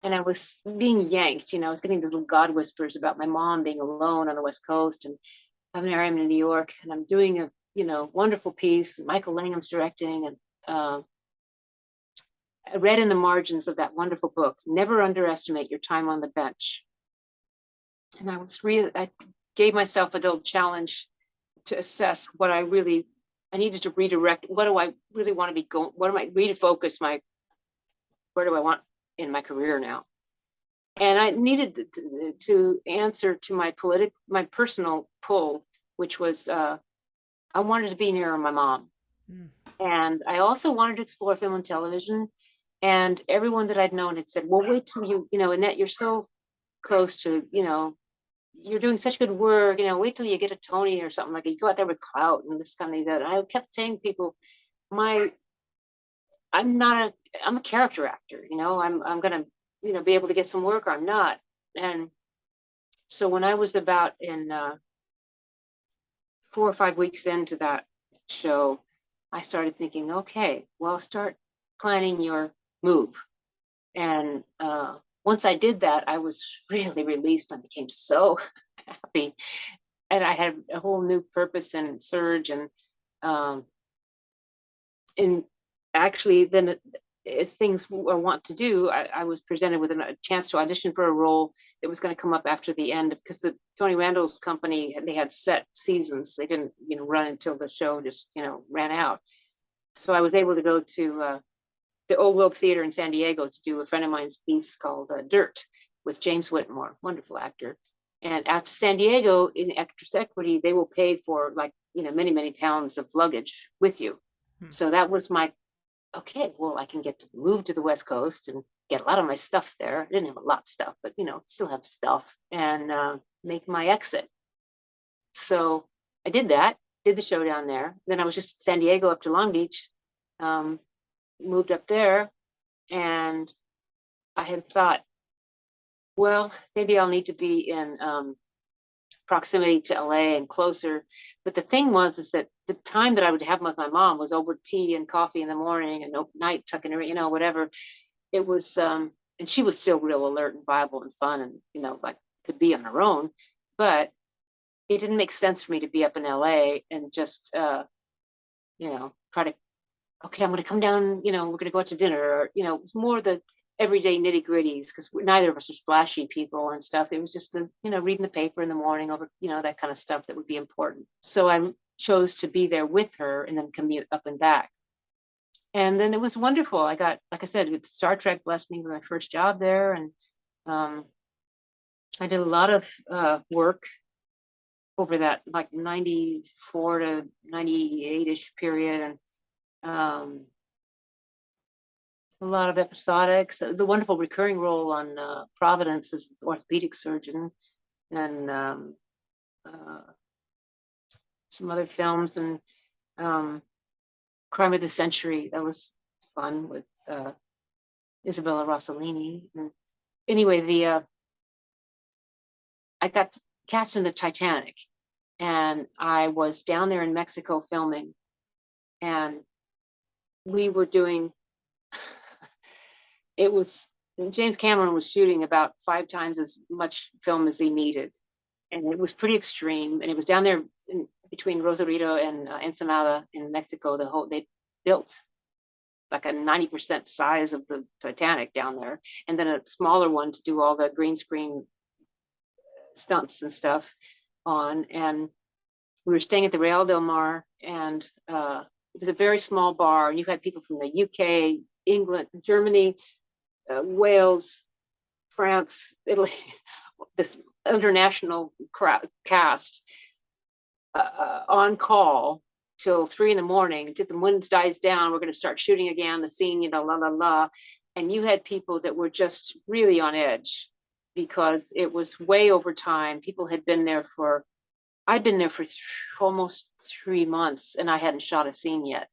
And I was being yanked, I was getting these little God whispers about my mom being alone on the West Coast. And I'm in New York, and I'm doing a, wonderful piece. And Michael Langham's directing. And I read in the margins of that wonderful book, never underestimate your time on the bench. And I gave myself a little challenge to assess what I needed to redirect. What do I really want to be going? What am I refocus where do I want in my career now? And I needed to answer to my personal pull, which was I wanted to be near my mom. And I also wanted to explore film and television. And everyone that I'd known had said, well, wait till Annette, you're so close to, you're doing such good work, wait till you get a Tony or something, like you go out there with clout and this kind of that. And I kept saying to people, I'm a character actor, I'm going to, be able to get some work, or I'm not. And so when I was about in 4 or 5 weeks into that show, I started thinking, okay, well, start planning your move. And once I did that, I was really released. I became so happy. And I had a whole new purpose and surge. And actually, then as things I want to do, I was presented with a chance to audition for a role that was going to come up after the end, because the Tony Randall's company, they had set seasons. They didn't, run until the show just, ran out. So I was able to go to the Old Globe Theater in San Diego to do a friend of mine's piece called Dirt with James Whitmore, wonderful actor. And after San Diego, in Actors Equity, they will pay for many, many pounds of luggage with you. So that was okay, well, I can get to move to the West Coast and get a lot of my stuff there. I didn't have a lot of stuff, but, still have stuff, and make my exit. So I did that, did the show down there. Then I was just San Diego up to Long Beach, moved up there, and I had thought, well, maybe I'll need to be in proximity to LA and closer. But the thing is that the time that I would have with my mom was over tea and coffee in the morning and night tucking her, whatever. It was, and she was still real alert and viable and fun and, like could be on her own. But it didn't make sense for me to be up in LA and just, try to, okay, I'm going to come down, we're going to go out to dinner, or, it was more the everyday nitty gritties, because neither of us are splashy people and stuff. It was just, reading the paper in the morning over, that kind of stuff that would be important. So I chose to be there with her and then commute up and back. And then it was wonderful. I got, like I said, with Star Trek blessed me with my first job there. And I did a lot of work over that, like 94 to 98-ish period. And a lot of episodics. The wonderful recurring role on Providence as the orthopedic surgeon, and some other films, and Crime of the Century. That was fun with Isabella Rossellini. And anyway, I got cast in the Titanic, and I was down there in Mexico filming, and we were doing. It was, James Cameron was shooting about 5 times as much film as he needed. And it was pretty extreme. And it was down there between Rosarito and Ensenada in Mexico. They built like a 90% size of the Titanic down there. And then a smaller one to do all the green screen stunts and stuff on. And we were staying at the Real del Mar, and it was a very small bar. And you had people from the UK, England, Germany, Wales, France, Italy, this international cast on call till 3 a.m. Till the wind dies down, we're going to start shooting again, the scene, la, la, la. And you had people that were just really on edge because it was way over time. People had been there I'd been there for almost 3 months and I hadn't shot a scene yet.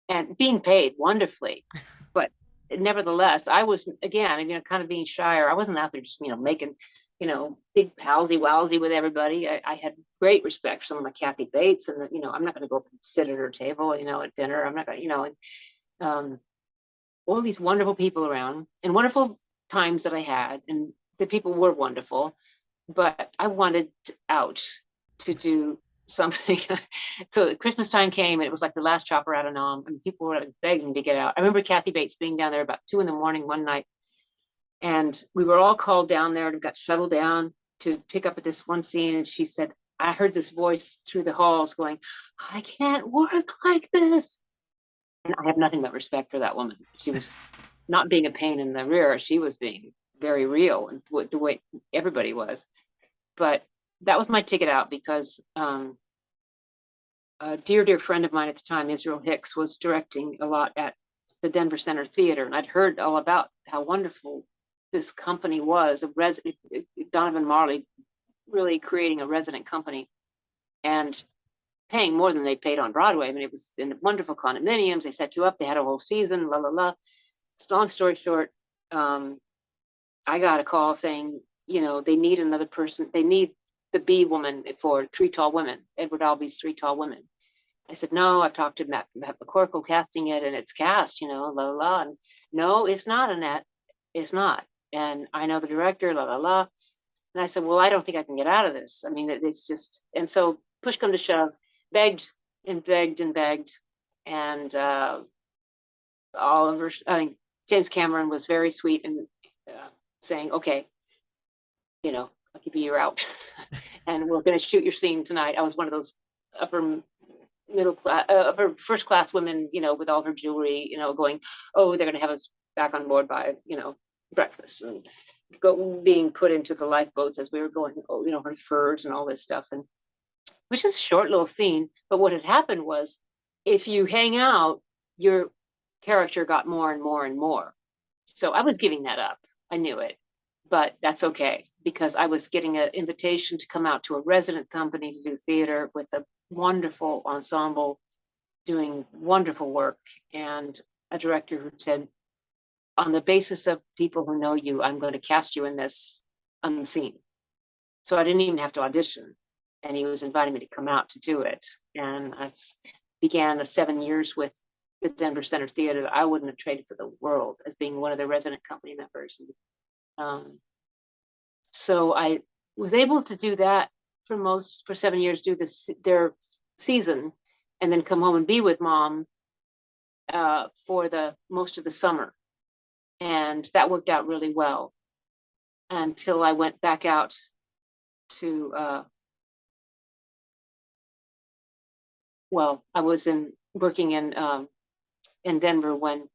And being paid wonderfully. But nevertheless, I was, again, kind of being shyer. I wasn't out there just, making, big palsy-wowsy with everybody. I had great respect for someone like Kathy Bates, and, I'm not going to go sit at her table, at dinner. I'm not going to, all these wonderful people around and wonderful times that I had, and the people were wonderful, but I wanted out to do something. So Christmas time came and it was like the last chopper out of Nam, and people were begging to get out. I remember Kathy Bates being down there about 2 a.m. one night, and we were all called down there and got shuttled down to pick up at this one scene. And she said, I heard this voice through the halls going, I can't work like this. And I have nothing but respect for that woman. She was not being a pain in the rear. She was being very real, and the way everybody was. But that was my ticket out, because a dear friend of mine at the time, Israel Hicks, was directing a lot at the Denver Center Theater. And I'd heard all about how wonderful this company was, Donovan Marley really creating a resident company and paying more than they paid on Broadway. I mean, it was in wonderful condominiums. They set you up. They had a whole season, la, la, la. Long story short, I got a call saying, they need another person. They need the B woman for Three Tall Women, Edward Albee's Three Tall Women. I said, no, I've talked to Matt McCorkle casting it, and it's cast, la, la, la. And no, it's not, Annette. It's not. And I know the director, la, la, la. And I said, well, I don't think I can get out of this. I mean, it's just, and so push come to shove, begged and begged and begged. And James Cameron was very sweet and saying, okay, I'll give you your out. And we're going to shoot your scene tonight. I was one of those upper first class women, with all her jewelry, going, oh, they're going to have us back on board by, breakfast, and being put into the lifeboats as we were going, her furs and all this stuff. And which is a short little scene. But what had happened was, if you hang out, your character got more and more and more. So I was giving that up. I knew it, but that's okay, because I was getting an invitation to come out to a resident company to do theater with a wonderful ensemble doing wonderful work, and a director who said, on the basis of people who know you, I'm going to cast you in this unseen. So I didn't even have to audition, and he was inviting me to come out to do it. And I began the 7 years with the Denver Center Theater that I wouldn't have traded for the world, as being one of the resident company members. So I was able to do that for 7 years, do their season, and then come home and be with Mom for the most of the summer. And that worked out really well until I went back out to, I was working in Denver when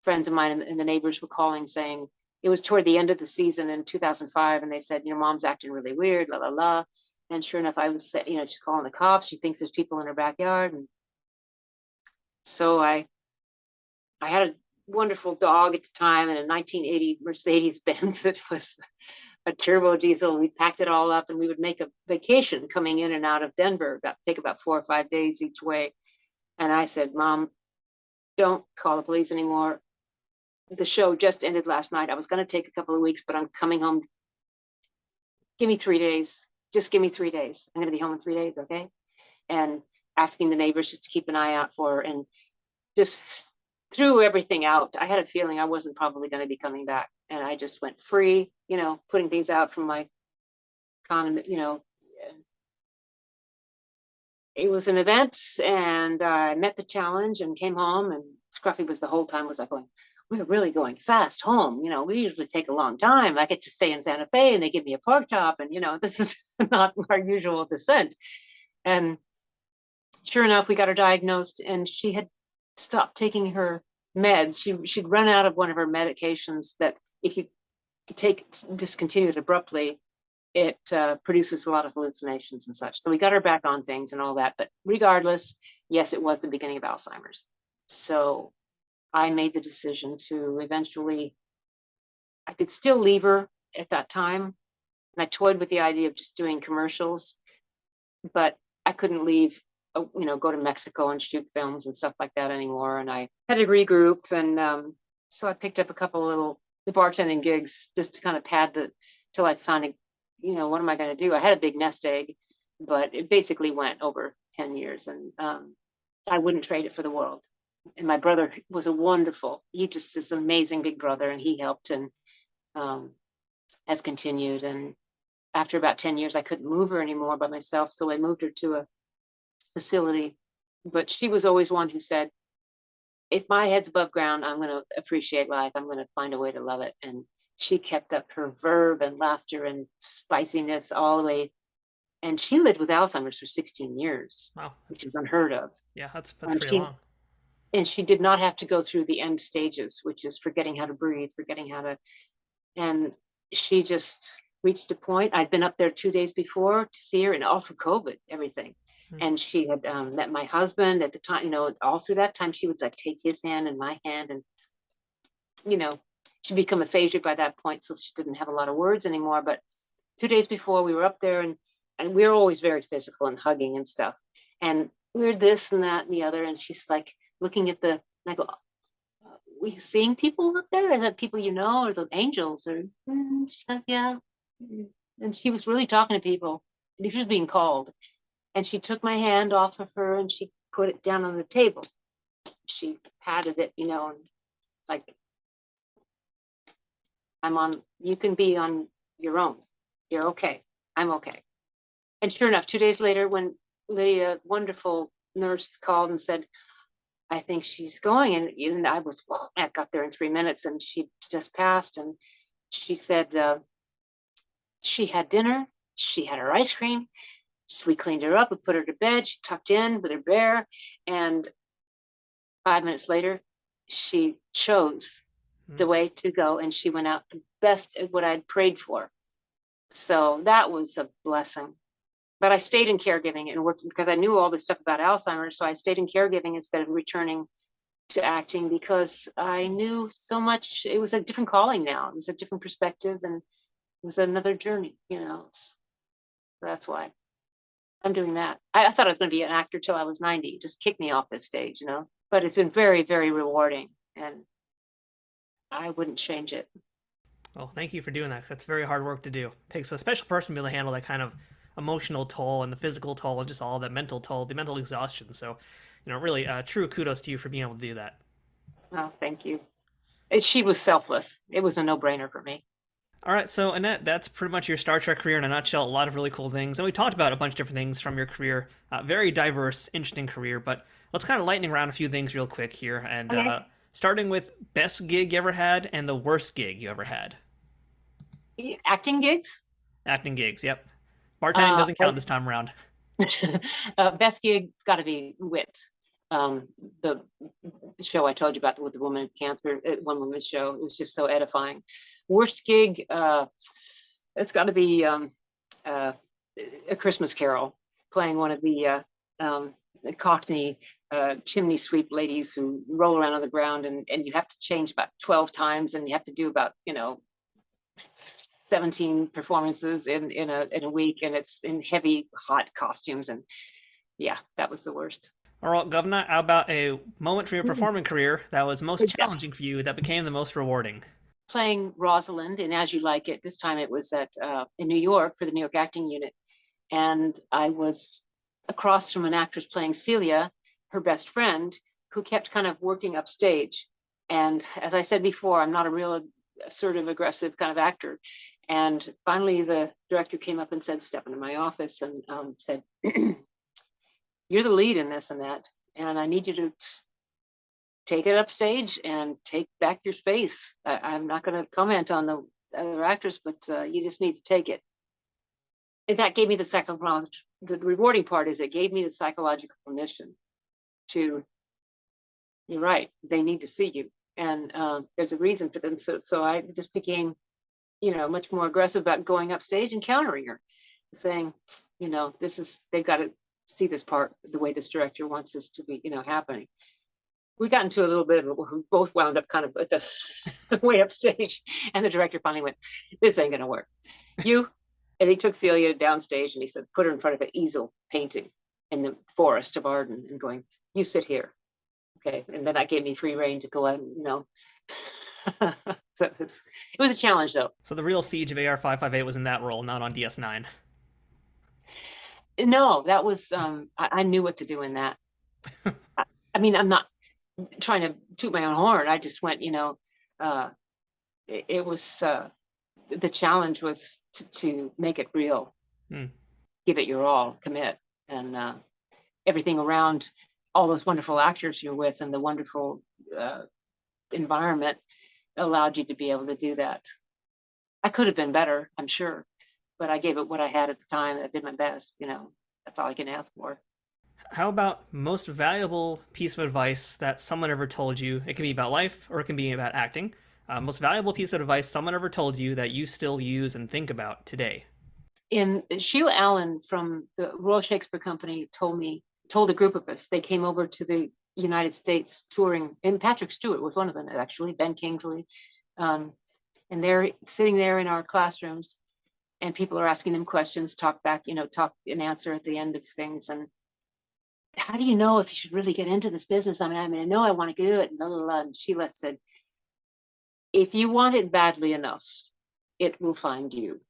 friends of mine and the neighbors were calling saying, it was toward the end of the season in 2005, and they said, Mom's acting really weird, la, la, la. And sure enough, I was, she's calling the cops. She thinks there's people in her backyard. And so I had a wonderful dog at the time, in a 1980 Mercedes-Benz that was a turbo diesel. We packed it all up, and we would make a vacation coming in and out of Denver, take about 4 or 5 days each way. And I said, Mom, don't call the police anymore. The show just ended last night. I was going to take a couple of weeks, but I'm coming home. Give me 3 days. Just give me 3 days. I'm going to be home in 3 days, okay? And asking the neighbors just to keep an eye out for her, and just threw everything out. I had a feeling I wasn't probably going to be coming back, and I just went free, putting things out from my condo, It was an event, and I met the challenge and came home, and Scruffy was the whole time was like going, we're really going fast home. We usually take a long time. I get to stay in Santa Fe, and they give me a pork chop, and this is not our usual descent. And sure enough, we got her diagnosed, and she had stopped taking her meds. She'd run out of one of her medications that if you discontinue it abruptly, it produces a lot of hallucinations and such. So we got her back on things and all that. But regardless, yes, it was the beginning of Alzheimer's. So I made the decision to eventually, I could still leave her at that time. And I toyed with the idea of just doing commercials, but I couldn't leave, go to Mexico and shoot films and stuff like that anymore. And I had to regroup. And so I picked up a couple little bartending gigs just to kind of pad till I found, what am I going to do? I had a big nest egg, but it basically went over 10 years, and I wouldn't trade it for the world. And my brother was he just is an amazing big brother, and he helped and has continued. And after about 10 years, I couldn't move her anymore by myself. So I moved her to a facility. But she was always one who said, if my head's above ground, I'm going to appreciate life. I'm going to find a way to love it. And she kept up her verve and laughter and spiciness all the way. And she lived with Alzheimer's for 16 years, Wow. which is unheard of. Yeah, that's pretty long. And she did not have to go through the end stages, which is forgetting how to breathe, and she just reached a point. I'd been up there 2 days before to see her, and all through COVID, everything. And she had met my husband at the time, all through that time, she would like take his hand and my hand, and, she'd become aphasia by that point. So she didn't have a lot of words anymore. But 2 days before, we were up there, and we were always very physical and hugging and stuff. And we were this and that and the other. And she's like looking at and I go, were you seeing people up there? Is that people or the angels? Or she's like, yeah. And she was really talking to people. She was being called. And she took my hand off of her and she put it down on the table. She patted it, and like, you can be on your own. You're okay. I'm okay. And sure enough, 2 days later, when the wonderful nurse called and said, I think she's going, and I got there in 3 minutes, and she just passed. And she said she had dinner, she had her ice cream, so we cleaned her up, we put her to bed, she tucked in with her bear, and 5 minutes later, she chose the way to go, and she went out the best at what I'd prayed for. So that was a blessing. But I stayed in caregiving and worked because I knew all this stuff about Alzheimer's. So I stayed in caregiving instead of returning to acting because I knew so much. It was a different calling now. It was a different perspective, and it was another journey, So that's why I'm doing that. I thought I was going to be an actor till I was 90. Just kick me off this stage, But it's been very, very rewarding, and I wouldn't change it. Well, thank you for doing that, because that's very hard work to do. It takes a special person to be able to handle that kind of emotional toll and the physical toll and just all that mental toll, the mental exhaustion. So, really true kudos to you for being able to do that. Oh, thank you. She was selfless. It was a no-brainer for me. All right, so Annette, that's pretty much your Star Trek career in a nutshell. A lot of really cool things, and we talked about a bunch of different things from your career. Very diverse, interesting career, but let's kind of lightning around a few things real quick here. And okay. Starting with best gig you ever had and the worst gig you ever had. Acting gigs? Acting gigs, yep. Bartending doesn't count this time around. Best gig's got to be Wit. The show I told you about with the woman with cancer, one woman's show. It was just so edifying. Worst gig, it's got to be A Christmas Carol, playing one of the Cockney chimney sweep ladies who roll around on the ground, and you have to change about 12 times, and you have to do about 17 performances in a week, and it's in heavy hot costumes, and yeah, that was the worst. All right, Governor, how about a moment from your performing career that was most challenging for you that became the most rewarding? Playing Rosalind in As You Like It. This time it was in New York for the New York Acting Unit, and I was across from an actress playing Celia, her best friend, who kept kind of working upstage. And as I said before, I'm not a real assertive, aggressive kind of actor. And finally, the director came up and said, step into my office, and said, you're the lead in this and that, and I need you to take it upstage and take back your space. I'm not going to comment on the other actors, but you just need to take it. And that gave me the rewarding part is it gave me the psychological permission to, you're right, they need to see you. And there's a reason for them. So I just became much more aggressive about going upstage and countering her, saying, they've got to see this part the way this director wants this to be, happening. We got into a little bit of it. We both wound up kind of at the way upstage, and the director finally went, "This ain't gonna work." And he took Celia downstage and he said, put her in front of an easel painting in the forest of Arden and going, "You sit here." Okay. And then that gave me free reign to go out and, so it was a challenge though. So the real siege of AR-558 was in that role, not on DS9. No, that was, I knew what to do in that. I mean, I'm not trying to toot my own horn. I just went, it was, the challenge was to make it real, give it your all, commit, and everything around all those wonderful actors you're with and the wonderful environment allowed you to be able to do that. I could have been better, I'm sure, but I gave it what I had at the time. I did my best, that's all I can ask for. How about most valuable piece of advice that someone ever told you? It can be about life or it can be about acting. Most valuable piece of advice someone ever told you that you still use and think about today? Sheila Allen from the Royal Shakespeare Company told a group of us, they came over to the United States touring, and Patrick Stewart was one of them, actually, Ben Kingsley. And they're sitting there in our classrooms and people are asking them questions, talk back, talk and answer at the end of things. And how do you know if you should really get into this business? I know I want to do it. And, blah, blah, blah. And Sheila said, if you want it badly enough, it will find you.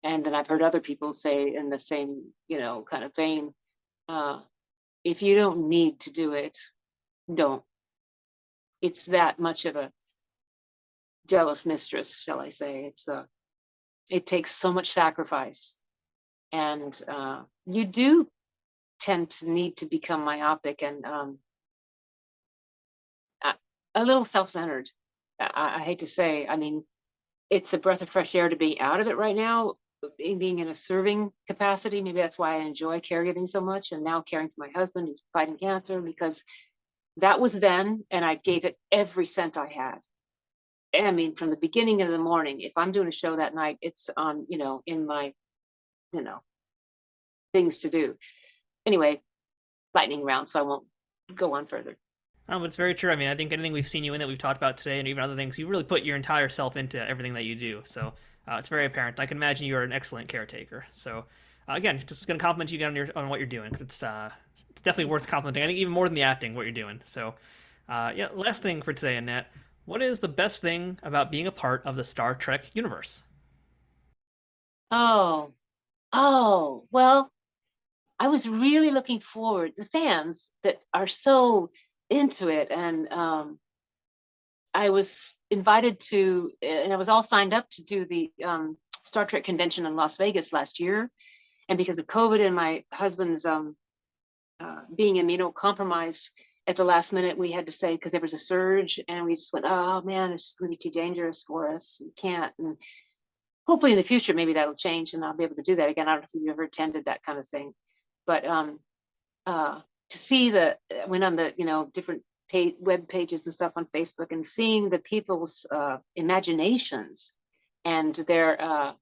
And then I've heard other people say in the same, kind of vein, if you don't need to do it, don't. It's that much of a jealous mistress, shall I say. It takes so much sacrifice. And you do tend to need to become myopic and a little self-centered. I hate to say, it's a breath of fresh air to be out of it right now, being in a serving capacity. Maybe that's why I enjoy caregiving so much, and now caring for my husband who's fighting cancer, because that was then, and I gave it every cent I had. From the beginning of the morning, if I'm doing a show that night, it's on, in my, things to do. Anyway, lightning round, so I won't go on further. But it's very true. I think anything we've seen you in that we've talked about today and even other things, you really put your entire self into everything that you do. So it's very apparent. I can imagine you are an excellent caretaker. So again, just going to compliment you again on what you're doing, because it's definitely worth complimenting. I think even more than the acting, what you're doing. So last thing for today, Annette, what is the best thing about being a part of the Star Trek universe? Oh, well, I was really looking forward, the fans that are so into it, and I was invited to, and I was all signed up to do the Star Trek convention in Las Vegas last year, and because of COVID and my husband's being immunocompromised, at the last minute we had to say, because there was a surge, and we just went, oh man, it's just going to be too dangerous for us, we can't. And hopefully in the future maybe that'll change and I'll be able to do that again. I don't know if you've ever attended that kind of thing, but to see went on the different web pages and stuff on Facebook, and seeing the people's imaginations and their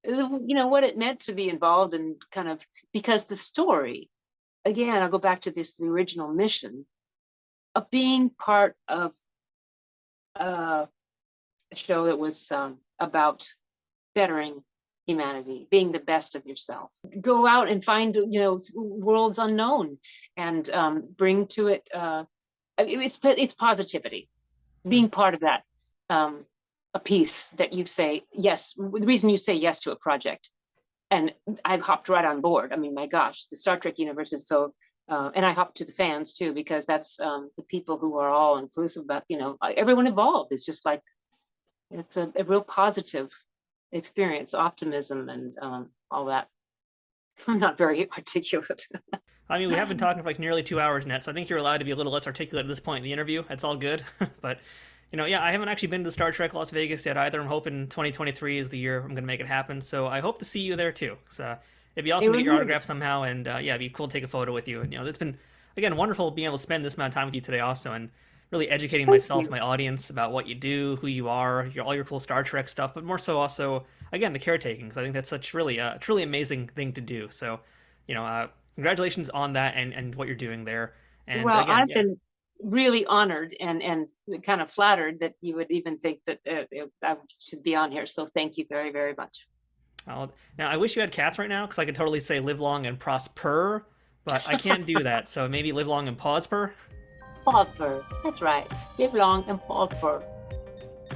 what it meant to be involved in, kind of, because the story, again, I'll go back to the original mission of being part of a show that was about bettering humanity, being the best of yourself. Go out and find worlds unknown, and bring to it it's positivity, being part of that, a piece that you say yes, the reason you say yes to a project. And I've hopped right on board. My gosh, the Star Trek universe is so and I hopped to the fans too, because that's the people who are all inclusive about, everyone involved. It's just like, it's a real positive experience, optimism, and all that. I'm not very articulate. We have been talking for like nearly 2 hours, Net, so I think you're allowed to be a little less articulate at this point in the interview. That's all good. But, I haven't actually been to Star Trek Las Vegas yet either. I'm hoping 2023 is the year I'm going to make it happen. So I hope to see you there too. So it'd be awesome to get your autograph somehow, and it'd be cool to take a photo with you. And, it's been, again, wonderful being able to spend this amount of time with you today also, and really educating myself, my audience, about what you do, who you are, all your cool Star Trek stuff, but more so also, again, the caretaking, because I think that's such really a truly amazing thing to do. So, congratulations on that and what you're doing there. And well, again, I've been really honored and kind of flattered that you would even think that I should be on here. So thank you very, very much. Now, I wish you had cats right now, because I could totally say live long and prosper, but I can't do that. So maybe live long and pause-per? Pause-per. That's right. Live long and pause-per.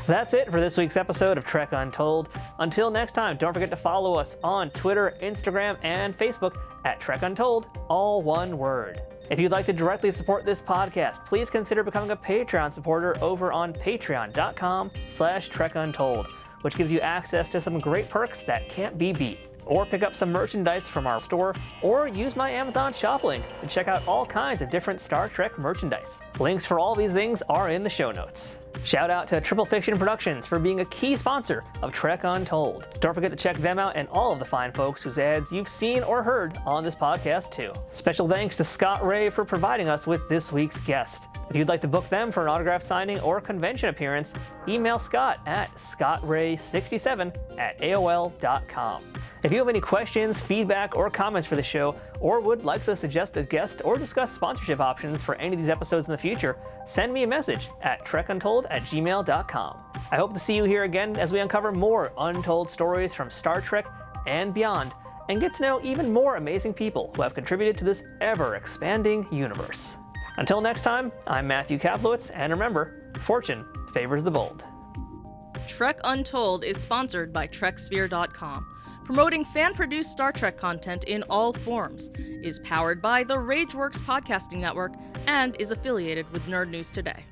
That's it for this week's episode of Trek Untold. Until next time, don't forget to follow us on Twitter, Instagram, and Facebook at Trek Untold, all one word. If you'd like to directly support this podcast, please consider becoming a Patreon supporter over on patreon.com/TrekUntold, which gives you access to some great perks that can't be beat. Or pick up some merchandise from our store, or use my Amazon shop link to check out all kinds of different Star Trek merchandise. Links for all these things are in the show notes. Shout out to Triple Fiction Productions for being a key sponsor of Trek Untold. Don't forget to check them out and all of the fine folks whose ads you've seen or heard on this podcast too. Special thanks to Scott Ray for providing us with this week's guest. If you'd like to book them for an autograph signing or convention appearance, email Scott at scottray67@aol.com. If you have any questions, feedback, or comments for the show, or would like to suggest a guest or discuss sponsorship options for any of these episodes in the future, send me a message at trekuntold@gmail.com. I hope to see you here again as we uncover more untold stories from Star Trek and beyond, and get to know even more amazing people who have contributed to this ever-expanding universe. Until next time, I'm Matthew Kaplowitz, and remember, fortune favors the bold. Trek Untold is sponsored by TrekSphere.com, promoting fan-produced Star Trek content in all forms, is powered by the RageWorks podcasting network, and is affiliated with Nerd News Today.